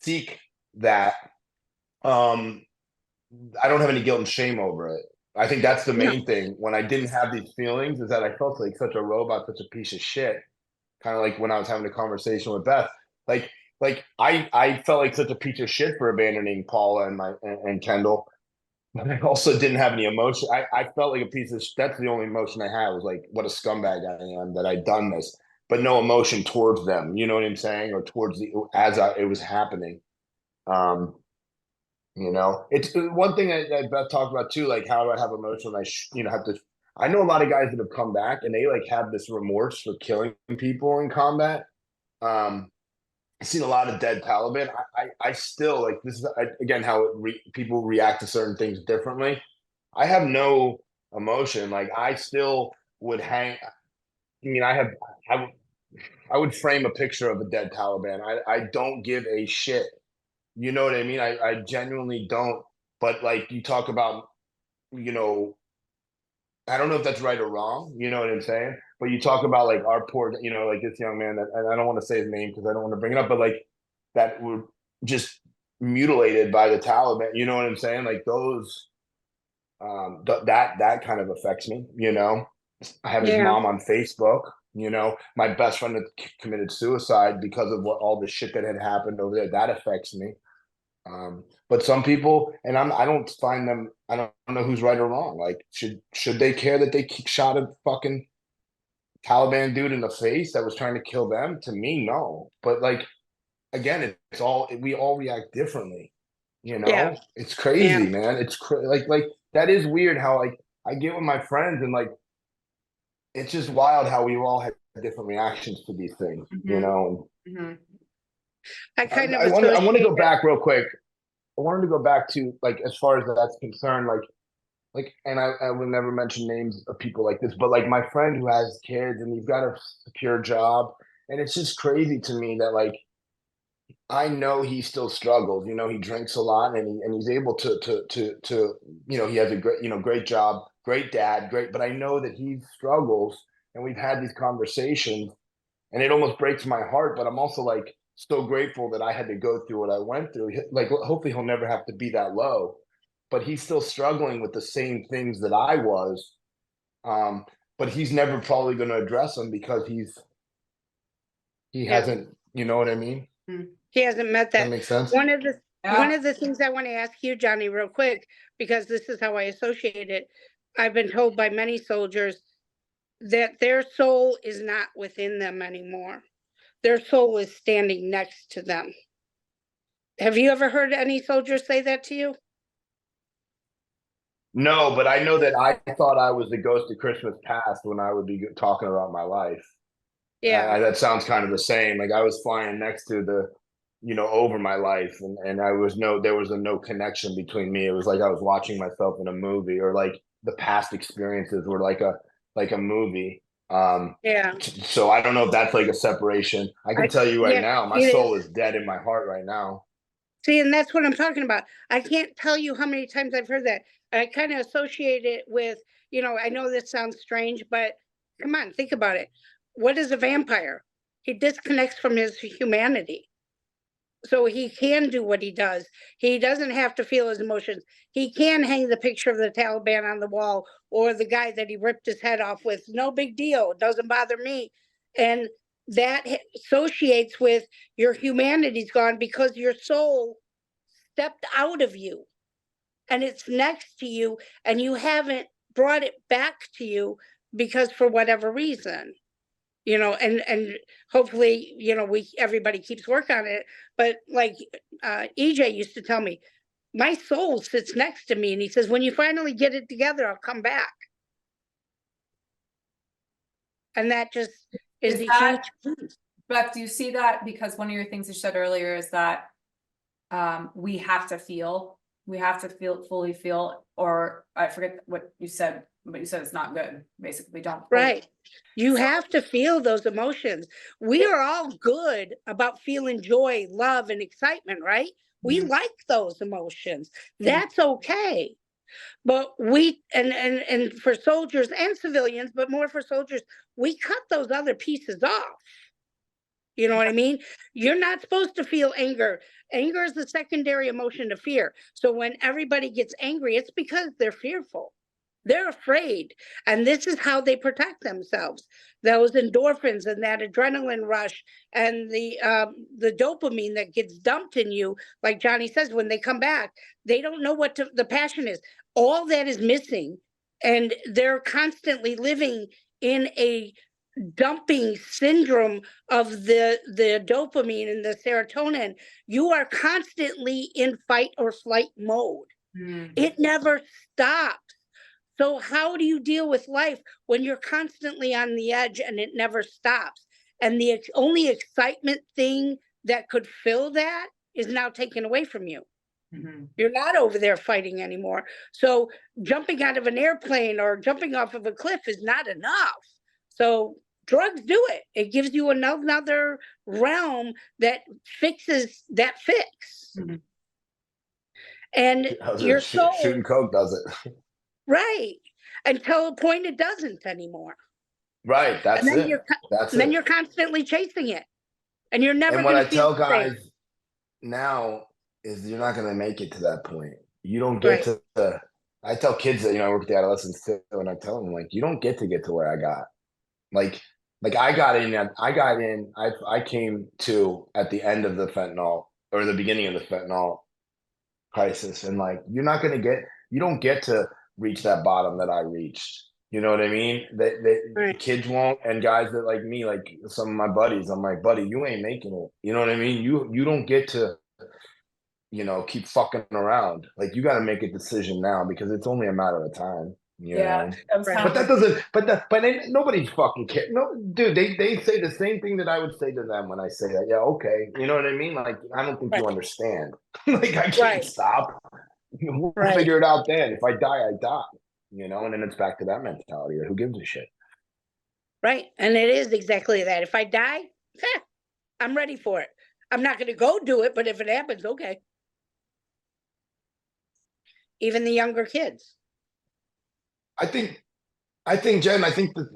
seek that. I don't have any guilt and shame over it. I think that's the No. main thing. When I didn't have these feelings, is that I felt like such a robot, such a piece of shit. Kind of like when I was having a conversation with Beth. Like I felt like such a piece of shit for abandoning Paula and Kendall. But I also didn't have any emotion. I felt like a piece of. That's the only emotion I had, was like, what a scumbag I am that I'd done this, but no emotion towards them. You know what I'm saying? Or towards it was happening. Um, it's one thing that Beth talked about too. Like, how do I have emotion? Have to. I know a lot of guys that have come back and they like have this remorse for killing people in combat. I've seen a lot of dead Taliban. I still like this is again how people react to certain things differently. I have no emotion. Like I still would hang. I mean, I would I would frame a picture of a dead Taliban. I don't give a shit. You know what I mean? I genuinely don't. But like you talk about, you know, I don't know if that's right or wrong. You know what I'm saying? But you talk about like our poor, you know, like this young man that, and I don't want to say his name because I don't want to bring it up, but like that were just mutilated by the Taliban. You know what I'm saying? Like those, that kind of affects me. You know, I have his Yeah, mom on Facebook. You know, my best friend that committed suicide because of what all the shit that had happened over there. That affects me. But some people, and I don't find them. I don't know who's right or wrong. Like, should they care that they shot a fucking Taliban dude in the face that was trying to kill them? To me, no. But like, again, it's all we all react differently. You yeah, know, it's yeah, crazy, man. Like that is weird. How like I get with my friends and like it's just wild how we all had different reactions to these things. You Mhm, know, mhm. I I, kind of I want to associate go it. back real quick. I wanted to go back to like as far as that's concerned, like and I will never mention names of people like this, but like my friend who has kids and he's got a secure job, and it's just crazy to me that like I know he still struggles. You know, he drinks a lot and he's able to you know, he has a great, you know, great job, great dad, great, but I know that he struggles and we've had these conversations and it almost breaks my heart, but I'm also like so grateful that I had to go through what I went through. Like hopefully he'll never have to be that low, but he's still struggling with the same things that I was. Um, but he's never probably going to address them because he Yeah, hasn't, you know what I mean? Mm. he hasn't met Does that that. make sense? One of the one Yeah, of the things I want to ask you, Johnny, real quick, because this is how I associate it. I've been told by many soldiers that their soul is not within them anymore. Their soul is standing next to them. Have you ever heard any soldiers say that to you? No, but I know that I thought I was the ghost of Christmas past when I would be talking about my life. Yeah, That sounds kind of the same. Like I was flying next to the, you know, over my life, and there was a no connection between me. It was like I was watching myself in a movie, or like the past experiences were like a movie. yeah. So I don't know if that's like a separation. I can I tell you right yeah, now, my it soul is. is dead in my heart right now. See, and that's what I'm talking about. I can't tell you how many times I've heard that. I kind of associate it with, I know this sounds strange, but come on, think about it. What is a vampire? He disconnects from his humanity. So he can do what he does. He doesn't have to feel his emotions. He can hang the picture of the Taliban on the wall or the guy that he ripped his head off with. No big deal. It doesn't bother me. And that associates with your humanity's gone because your soul stepped out of you and it's next to you and you haven't brought it back to you because for whatever reason, and hopefully, we everybody keeps work on it. But like EJ used to tell me, my soul sits next to me and he says, when you finally get it together, I'll come back. And that just is is a that, huge piece. Beth, do you see that? Because one of your things you said earlier is that we have to fully feel, or I forget what you said, but you said it's not good. Basically, we don't fully. Right. You So have to feel those emotions. We are all good about feeling joy, love, and excitement, right? We Mhm, like those emotions. mhm. That's okay. But we and for soldiers and civilians, but more for soldiers, we cut those other pieces off. You know what I mean? You're not supposed to feel anger. Anger is the secondary emotion to fear. So when everybody gets angry, it's because they're fearful. They're afraid. And this is how they protect themselves. Those endorphins and that adrenaline rush and the dopamine that gets dumped in you, like Johnny says, when they come back, they don't know what the passion is. All that is missing. And they're constantly living in a dumping syndrome of the dopamine and the serotonin. You are constantly in fight or flight mode. Mm. It never stops. So how do you deal with life when you're constantly on the edge and it never stops? And the only excitement thing that could fill that is now taken away from you. Mhm. You're not over there fighting anymore. So jumping out of an airplane or jumping off of a cliff is not enough. So drugs do it. It gives you another realm that fixes that fix. Mhm. And your Shooting soul, coke does it. right, until a point it doesn't anymore. Right, And that's then it. That's then it. you're constantly chasing it. And you're never And what going I to feel tell the same. guys now is you're not going to make it to that point. You don't get Right. to the, I tell kids that, I work with the adolescents too, and I tell them, like, you don't get to where I got. Like, I came to at the end of the fentanyl or the beginning of the fentanyl crisis. And like, you don't get to reach that bottom that I reached. You know what I mean? That Right. kids won't, and guys that like me, like some of my buddies, I'm like, buddy, you ain't making it. You know what I mean? You don't get to, keep fucking around. Like you got to make a decision now because it's only a matter of time. Yeah, I was Right. kind But of that doesn't. But nobody fucking cares. No, dude, they say the same thing that I would say to them when I say that. Yeah, okay, you know what I mean? Like I don't think you Right. understand. Like I can't Right. stop. We'll Right. figure it out then. If I die, I die. And then it's back to that mentality. Who gives a shit? Right. And it is exactly that. If I die, I'm ready for it. I'm not going to go do it, but if it happens, okay. Even the younger kids. I think, Jen. I think that.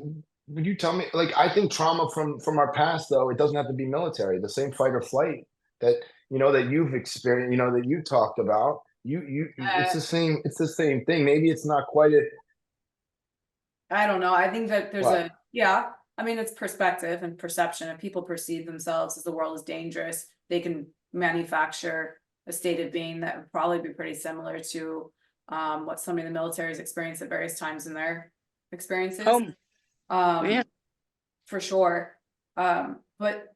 Would you tell me? Like, I think trauma from our past, though, it doesn't have to be military. The same fight or flight that that you've experienced, that you talked about. It's uh, the same. It's the same thing. Maybe it's not quite a I don't know. I think that there's what. yeah, I mean, it's perspective and perception. If people perceive themselves as the world is dangerous, they can manufacture a state of being that would probably be pretty similar to what somebody in the military has experienced at various times in their experiences. Home. Yeah. Um, for sure. But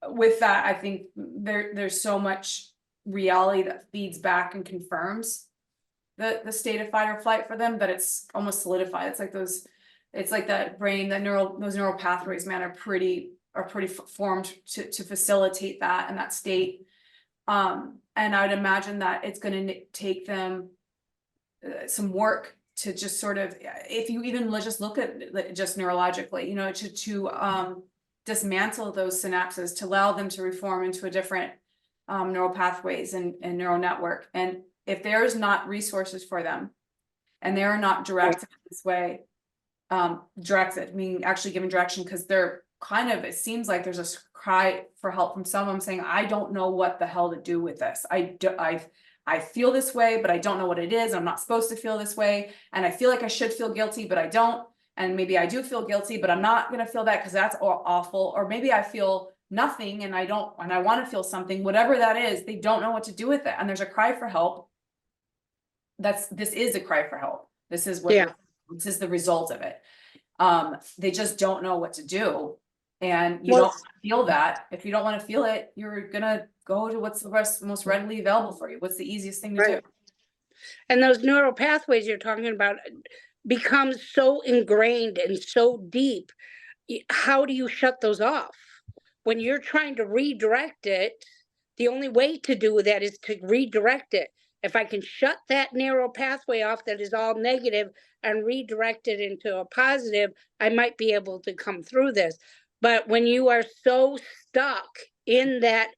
with that, I think there's so much reality that feeds back and confirms the state of fight or flight for them that it's almost solidified. It's like that brain, those neural pathways, man, are pretty formed to facilitate that and that state. And I would imagine that it's going to take them some work to just sort of, if you even just look at it just neurologically, to dismantle those synapses to allow them to reform into a different neural pathways and neural network. And if there's not resources for them and they're not directed this way, directed, meaning actually given direction, because they're kind of, it seems like there's a cry for help from someone saying, I don't know what the hell to do with this. I feel this way, but I don't know what it is. I'm not supposed to feel this way. And I feel like I should feel guilty, but I don't. And maybe I do feel guilty, but I'm not going to feel that because that's awful. Or maybe I feel nothing and I want to feel something, whatever that is, they don't know what to do with it. And there's a cry for help. This is a cry for help. This is this is the result of it. They just don't know what to do. And you don't feel that. If you don't want to feel it, you're gonna go to what's the most readily available for you. What's the easiest thing to do? And those neural pathways you're talking about become so ingrained and so deep. How do you shut those off? When you're trying to redirect it, the only way to do that is to redirect it. If I can shut that narrow pathway off that is all negative and redirect it into a positive, I might be able to come through this. But when you are so stuck in that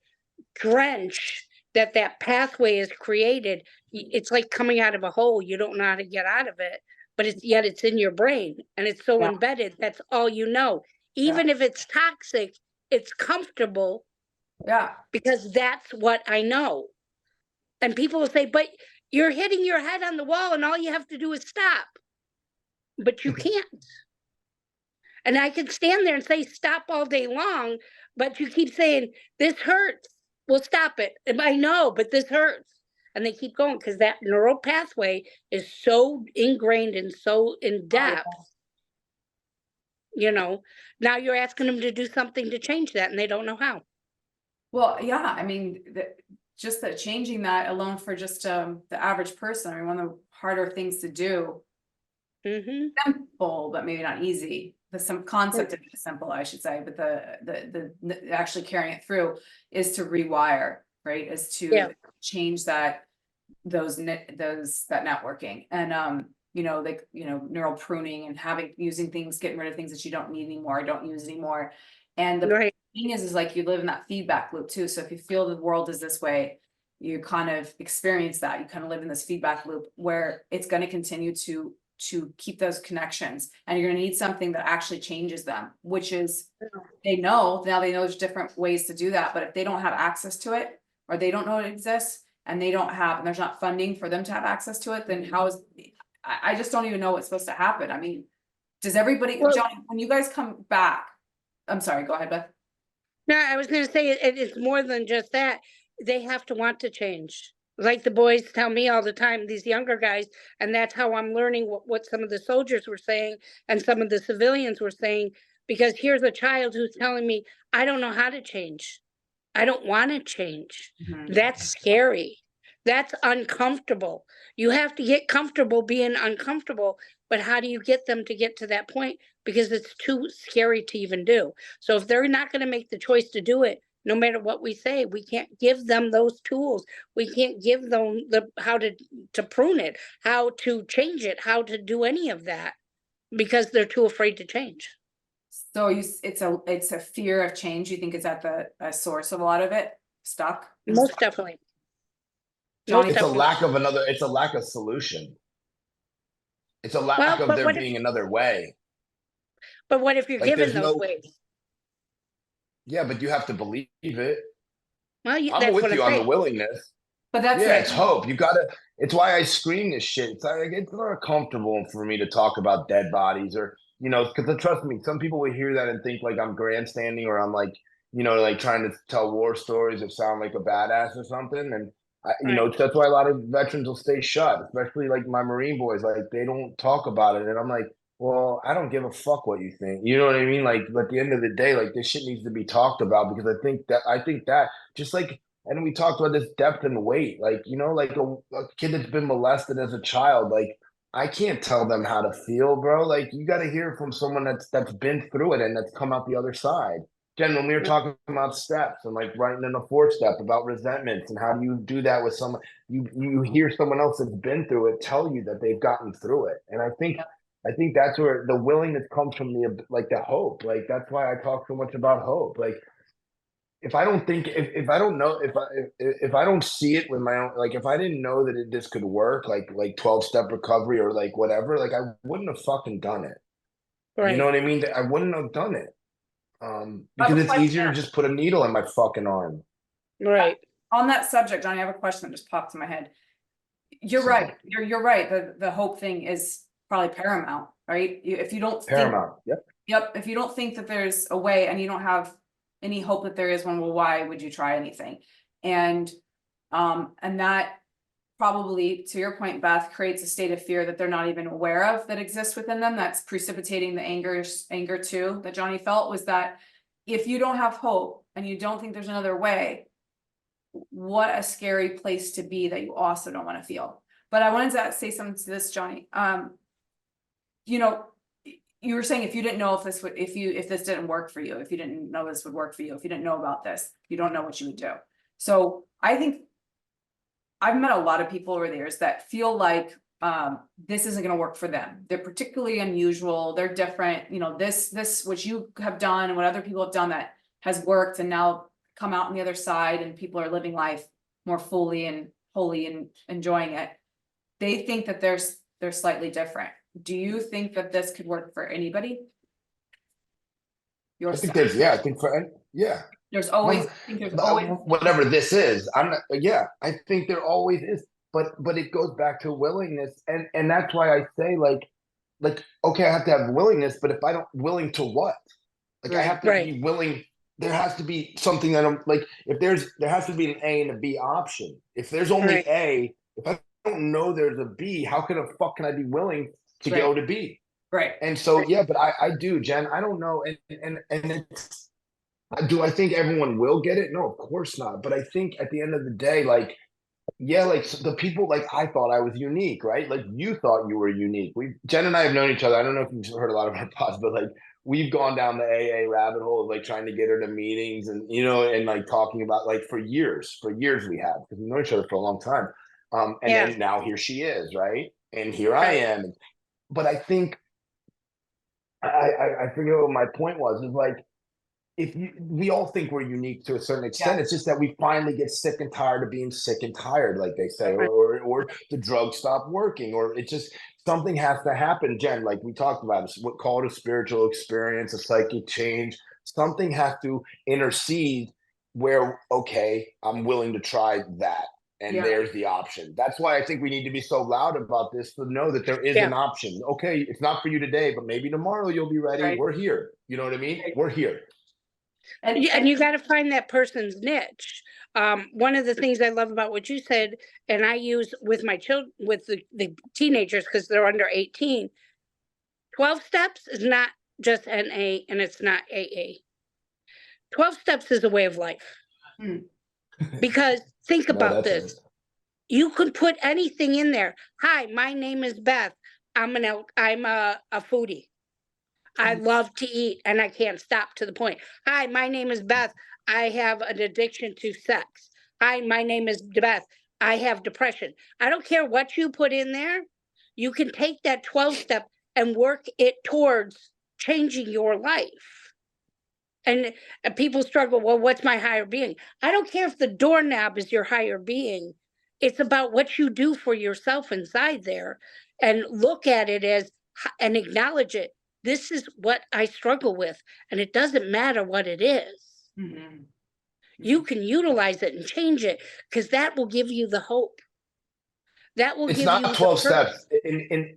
drench that pathway is created, it's like coming out of a hole. You don't know how to get out of it, but it's in your brain and it's so Yeah. embedded. That's all you know. Yeah. Even if it's toxic, it's comfortable Yeah. because that's what I know. And people will say, but you're hitting your head on the wall and all you have to do is stop. But you can't. And I can stand there and say stop all day long, but you keep saying, this hurts. Well, stop it. And I know, but this hurts. And they keep going because that neural pathway is so ingrained and so in depth. Now you're asking them to do something to change that and they don't know how. Well, yeah, I mean, just that changing that alone for just the average person, one of the harder things to do. Mm-hmm. Simple, but maybe not easy. some concept of it simple, I should say, but the actually carrying it through is to rewire, right? Is Yeah. to change that networking and like neural pruning and using things, getting rid of things that you don't need anymore, don't use anymore. And the Right. thing is like you live in that feedback loop too. So if you feel the world is this way, you kind of experience that. You kind of live in this feedback loop where it's going to continue to keep those connections, and you're going to need something that actually changes them, which is they know there's different ways to do that. But if they don't have access to it, or they don't know it exists, and there's not funding for them to have access to it, then I just don't even know what's supposed to happen. I mean, does everybody, Well- Johnny, when you guys come back, I'm sorry, go ahead, Beth. No, I was gonna say it's more than just that. They have to want to change. Like the boys tell me all the time, these younger guys, and that's how I'm learning what some of the soldiers were saying and some of the civilians were saying, because here's a child who's telling me, I don't know how to change. I don't want to change. That's scary. That's uncomfortable. You have to get comfortable being uncomfortable, but how do you get them to get to that point? Because it's too scary to even do. So if they're not going to make the choice to do it, no matter what we say, we can't give them those tools. We can't give them how to prune it, how to change it, how to do any of that, because they're too afraid to change. So it's a fear of change. You think is at the source of a lot of it? Stuck? Most definitely. Johnny, It's a lack of another. It's a lack of solution. It's a lack of there being another way. But what if you're Like, given there's those no- ways? Yeah, but you have to believe it. Well, I'm that's with what you I'm on the saying. willingness. but that's Yeah, it. it's hope. You gotta. It's why I scream this shit. It's like it's not comfortable for me to talk about dead bodies or because trust me, some people will hear that and think like I'm grandstanding or I'm like like trying to tell war stories or sound like a badass or something. And Right. that's why a lot of veterans will stay shut, especially like my Marine boys. Like they don't talk about it, and I'm like, well, I don't give a fuck what you think. You know what I mean? Like at the end of the day, like this shit needs to be talked about because I think that just like. And we talked about this depth and weight, like like a kid that's been molested as a child. Like I can't tell them how to feel, bro. Like you got to hear from someone that's been through it and that's come out the other side. Jen, when we were talking about steps and like writing in a 4-step about resentments and how do you do that with someone, you hear someone else that's been through it tell you that they've gotten through it, and I think that's where the willingness comes from, the hope. Like that's why I talk so much about hope. Like if I don't think if I don't know if I don't see it with my own, like if I didn't know that this could work, like 12-step recovery or like whatever, like I wouldn't have fucking done it. You know Right. what I mean? I wouldn't have done it. I have Because a it's easier to question. just put a needle in my fucking arm. Right. On that subject, Johnny, I have a question that just popped in my head. You're So, right. You're right. The hope thing is probably paramount, right? If you don't think, Paramount. Yep. if you don't think that there's a way and you don't have any hope that there is one, well, why would you try anything? And that probably, to your point, Beth, creates a state of fear that they're not even aware of that exists within them. That's precipitating the anger too, that Johnny felt, was that if you don't have hope and you don't think there's another way, what a scary place to be that you also don't want to feel. But I wanted to say something to this, Johnny. You were saying if you didn't know if this didn't work for you, if you didn't know this would work for you, if you didn't know about this, you don't know what you would do. So I think I've met a lot of people over the years that feel like this isn't going to work for them. They're particularly unusual. They're different. This what you have done and what other people have done that has worked and now come out on the other side and people are living life more fully and wholly and enjoying it. They think that they're slightly different. Do you think that this could work for anybody? I think there's There's always, I think there's always whatever this is. I'm not. Yeah, I think there always is. But it goes back to willingness, and that's why I say like okay, I have to have willingness, but if I don't willing to what? Like I have to be willing. There has to be something that I'm like. If there has to be an A and a B option. If there's only A, if I don't know there's a B, how can I be willing to go to B? Right. And so yeah, but I do, Jen. I don't know, and it's. Do I think everyone will get it? No, of course not. But I think at the end of the day, like, yeah, like the people, like I thought I was unique, right? Like you thought you were unique. Jen and I have known each other. I don't know if you've heard a lot of our pods, but like we've gone down the AA rabbit hole of like trying to get her to meetings and, you know, and like talking about like for years we have, because we know each other for a long time. And Yeah. then now here she is, right? And here I Right. am. But I think I forget what my point was, is like, we all think we're unique to a certain extent. Yeah. It's just that we finally get sick and tired of being sick and tired, like they say, Right. or the drugs stop working, or it just something has to happen. Jen, like we talked about, it's what call it a spiritual experience, a psychic change. Something has to intercede where, okay, I'm willing to try that. And Yeah. there's the option. That's why I think we need to be so loud about this, to know that there is Yeah. an option. Okay, it's not for you today, but maybe tomorrow you'll be ready. Right. We're here. You know what I mean? We're here. And, Yeah, and you got to find that person's niche. One of the things I love about what you said, and I use with my children, with the teenagers, because they're under 18, 12 steps is not just NA and it's not AA. 12 steps is a way of life. Hmm. Because think No, about that's this. You could put anything in there. Hi, my name is Beth. I'm a foodie. I love to eat and I can't stop, to the point. Hi, my name is Beth. I have an addiction to sex. Hi, my name is Beth. I have depression. I don't care what you put in there. You can take that 12 step and work it towards changing your life. And people struggle, well, what's my higher being? I don't care if the doorknob is your higher being. It's about what you do for yourself inside there, and look at it as, and acknowledge it. This is what I struggle with, and it doesn't matter what it is. Mhm. You can utilize it and change it, because that will give you the hope. That will It's give not you the 12 purpose. steps.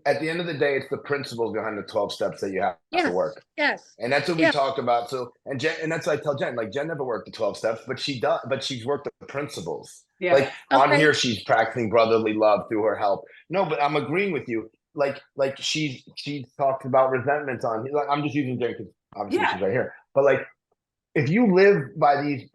At the end of the day, it's the principles behind the 12 steps that you have to Yes, work. yes, And that's what we yeah, talk about. So, and that's what I tell Jen, like Jen never worked the 12 steps, but she's worked the principles. Yeah. Like on okay, here, she's practicing brotherly love through her help. No, but I'm agreeing with you. Like she talks about resentment on, like, I'm just using Jen because obviously Yeah. she's right here. But like, if you live by these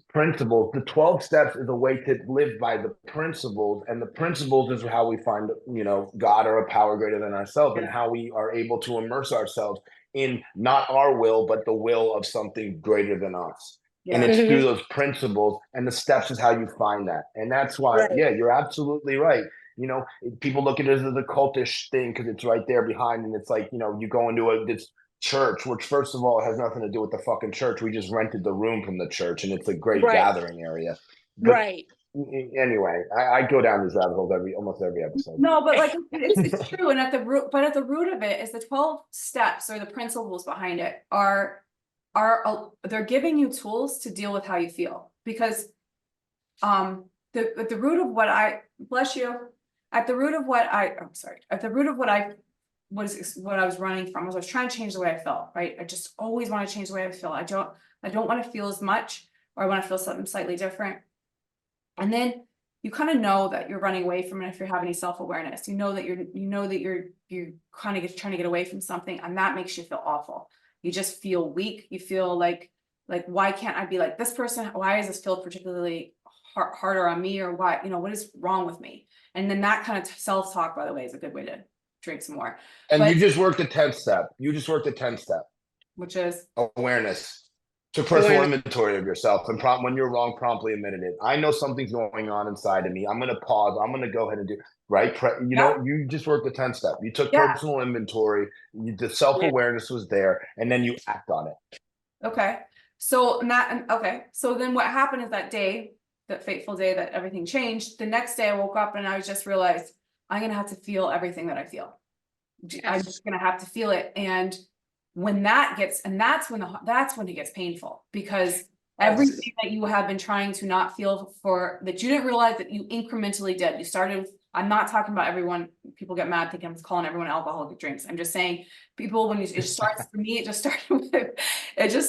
principles, the 12 steps is a way to live by the principles, and the principles is how we find, you know, God or a power greater than ourselves, and Yeah. how we are able to immerse ourselves in not our will, but the will of something greater than us. And Yeah. it's through mhm, those principles, and the steps is how you find that. And that's why, right, yeah, you're absolutely right. You know, people look at it as a cultish thing because it's right there behind, and it's like, you know, you go into this church, which first of all has nothing to do with the fucking church. We just rented the room from the church, and it's a great right, gathering area. But right. anyway, I go down these rabbit holes almost every episode. No, but like it's true. And at the root, but at the root of it is the 12 steps, or the principles behind it are they're giving you tools to deal with how you feel. Because at the root of what I bless you, at the root of what I'm sorry, at the root of what I was running from, was I was trying to change the way I felt, right? I just always want to change the way I feel. I don't want to feel as much, or I want to feel something slightly different. And then you kind of know that you're running away from it. If you have any self-awareness, you know that you're kind of trying to get away from something, and that makes you feel awful. You just feel weak. You feel like why can't I be like this person? Why does this feel particularly harder on me? Or why, what is wrong with me? And then that kind of self-talk, by the way, is a good way to drink some more. And you But just worked the 10th step. You just worked the 10th step. which is Awareness. To personal Awareness. inventory of yourself, and when you're wrong, promptly admitted it. I know something's going on inside of me. I'm going to pause. I'm going to go ahead and do right. yeah, You just worked the 10th step. You took yeah, personal inventory. The self Yeah. awareness was there, and then you act on it. okay. So so then what happened is that day, that fateful day that everything changed, the next day I woke up and I just realized I'm gonna have to feel everything that I feel. I'm Yes. just gonna have to feel it. And when that's when it gets painful, because everything that you have been trying to not feel for, that you didn't realize that you incrementally did. You started with, I'm not talking about everyone, people get mad thinking I'm calling everyone alcoholic drinks. I'm just saying people, it starts for me, it just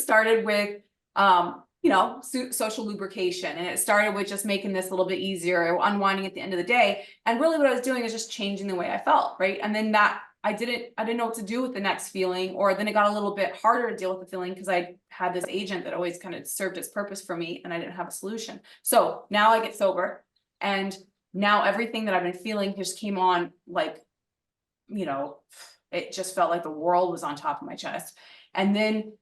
started with social lubrication, and it started with just making this a little bit easier, or unwinding at the end of the day. And really what I was doing is just changing the way I felt, right? And then that I didn't know what to do with the next feeling, or then it got a little bit harder to deal with the feeling because I had this agent that always kind of served its purpose for me, and I didn't have a solution. So now I get sober, and now everything that I've been feeling just came on, like, it just felt like the world was on top of my chest. And then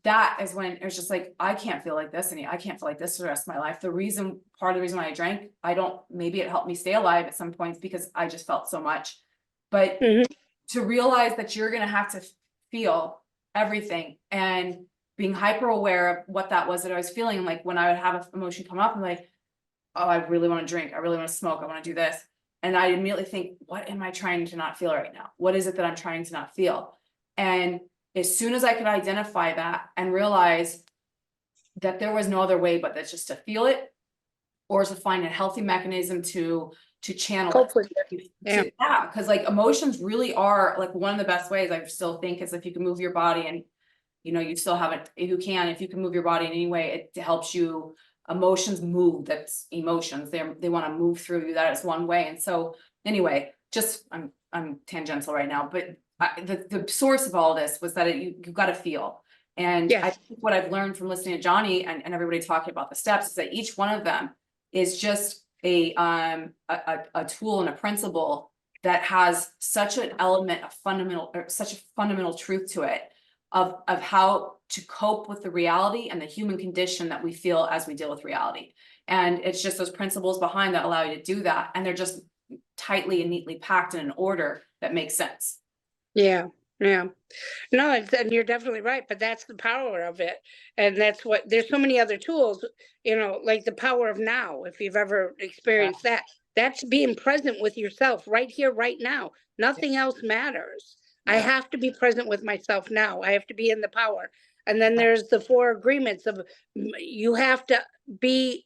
that is when it was just like, I can't feel like this, and I can't feel like this for the rest of my life. Part of the reason why I drank, maybe it helped me stay alive at some points because I just felt so much. But to realize that you're gonna have to feel everything, and being hyper aware of what that was that I was feeling. Like when I would have an emotion come up, I'm like, oh, I really want to drink, I really want to smoke, I want to do this. And I immediately think, what am I trying to not feel right now? What is it that I'm trying to not feel? And as soon as I could identify that and realize that there was no other way but that's just to feel it, or to find a healthy mechanism to channel Cope with it. it. Yeah, because like emotions really are like one of the best ways, I still think, is if you can move your body, and you still have it, if you can move your body in any way, it helps you. Emotions move, that's emotions, they want to move through you, that is one way. And so anyway, just I'm tangential right now, but the source of all this was that you got to feel. And I Yes. think what I've learned from listening to Johnny and everybody talking about the steps is that each one of them is just a tool and a principle that has such an element of such a fundamental truth to it, of how to cope with the reality and the human condition that we feel as we deal with reality. And it's just those principles behind that allow you to do that. And they're just tightly and neatly packed in an order that makes sense. Yeah. Yeah. No, and you're definitely right, but that's the power of it. And that's what, there's so many other tools, like the power of now, if you've ever experienced that. That's being present with yourself right here, right now. Nothing else matters. I have to be present with myself now. I have to be in the power. And then there's the 4 agreements of you have to be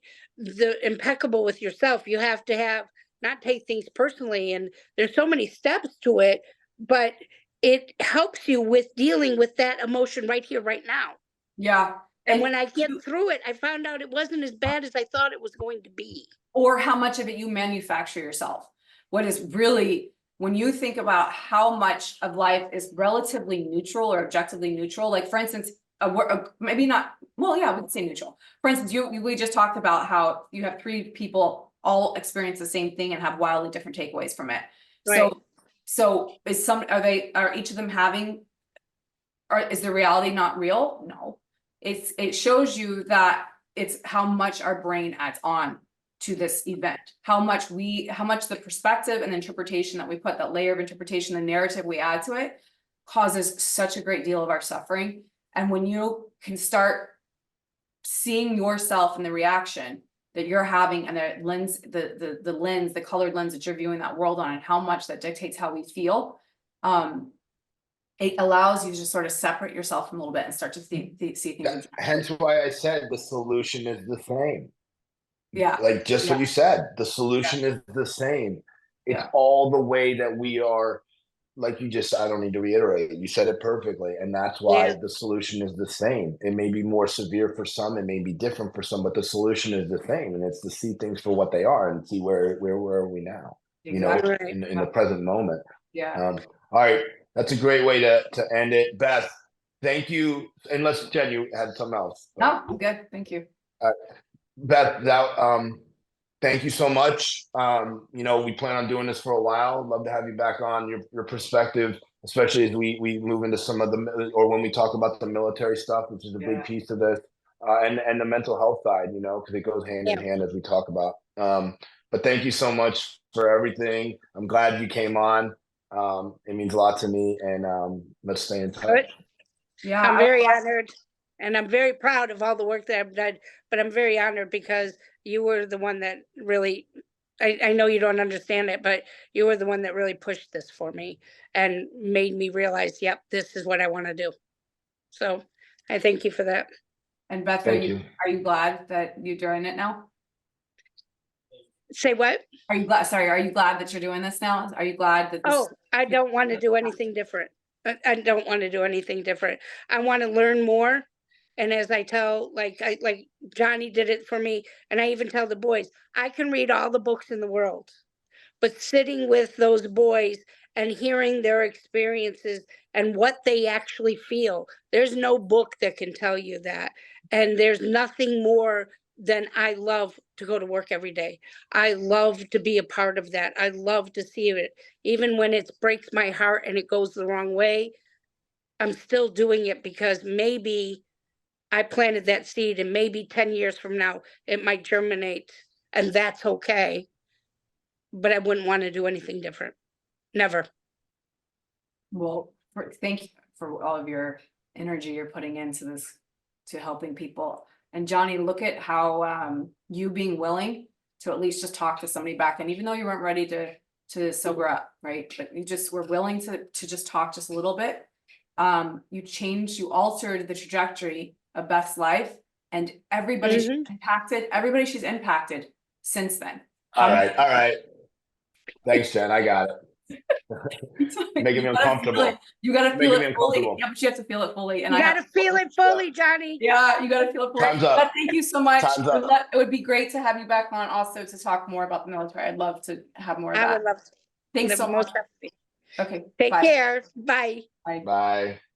impeccable with yourself. You have to not take things personally. And there's so many steps to it, but it helps you with dealing with that emotion right here, right now. Yeah. And when I get through it, I found out it wasn't as bad as I thought it was going to be. Or how much of it you manufacture yourself. What is really, when you think about how much of life is relatively neutral or objectively neutral, like for instance, maybe not, well, yeah, we could say neutral. For instance, we just talked about how you have 3 people all experience the same thing and have wildly different takeaways from it. Right. So are each of them is the reality not real? No. It shows you that it's how much our brain adds on to this event, how much the perspective and the interpretation that we put, that layer of interpretation, the narrative we add to it, causes such a great deal of our suffering. And when you can start seeing yourself in the reaction that you're having, and the lens, the colored lens that you're viewing that world on, and how much that dictates how we feel, it allows you to sort of separate yourself from a little bit and start to see things. Hence why I said the solution is the same. Yeah. Like just what you said, the solution is the same. It's all the way that we are, like I don't need to reiterate, you said it perfectly. And that's why the solution is the same. It may be more severe for some, it may be different for some, but the solution is the same. And it's to see things for what they are and see where are we now, Exactly. in the present moment. Yeah. All right. That's a great way to end it. Beth, thank you. Unless Jen, you had something else. No, I'm good. Thank you. Beth, thank you so much. We plan on doing this for a while. Love to have you back on. Your perspective, especially as we move into some of or when we talk about the military stuff, which is a big piece of this, and the mental health side, because it goes hand in hand as we talk about. But thank you so much for everything. I'm glad you came on. It means a lot to me, and let's stay in touch. Yeah, I'm very honored, and I'm very proud of all the work that I've done, but I'm very honored because you were the one that really, I know you don't understand it, but you were the one that really pushed this for me and made me realize, yep, this is what I want to do. So I thank you for that. And Beth, are you glad that you're doing it now? Say what? Are you glad? Sorry, are you glad that you're doing this now? Are you glad that this? I don't want to do anything different. I don't want to do anything different. I want to learn more. And as I tell, like Johnny did it for me, and I even tell the boys, I can read all the books in the world, but sitting with those boys and hearing their experiences and what they actually feel, there's no book that can tell you that. And there's nothing more then I love to go to work every day. I love to be a part of that. I love to see it. Even when it breaks my heart and it goes the wrong way, I'm still doing it because maybe I planted that seed and maybe 10 years from now it might germinate, and that's okay. But I wouldn't want to do anything different. Never. Well, thank you for all of your energy you're putting into this, to helping people. And Johnny, look at how you being willing to at least just talk to somebody back then, even though you weren't ready to sober up, right? But you just were willing to just talk just a little bit. You altered the trajectory of Beth's life, and everybody she's impacted, everybody she's impacted since then. All right. Thanks, Jen. I got it. Making me uncomfortable. You gotta feel Making me it fully. uncomfortable. Yeah, but you have to feel it fully. And You I gotta feel it fully, Johnny. Yeah, you gotta feel it fully. Time's up. But thank you so much. Time's up. It would be great to have you back on also to talk more about the military. I'd love to have more of I that. would love to. Thanks so much. Most definitely. Okay. Take bye. care. Bye. Bye.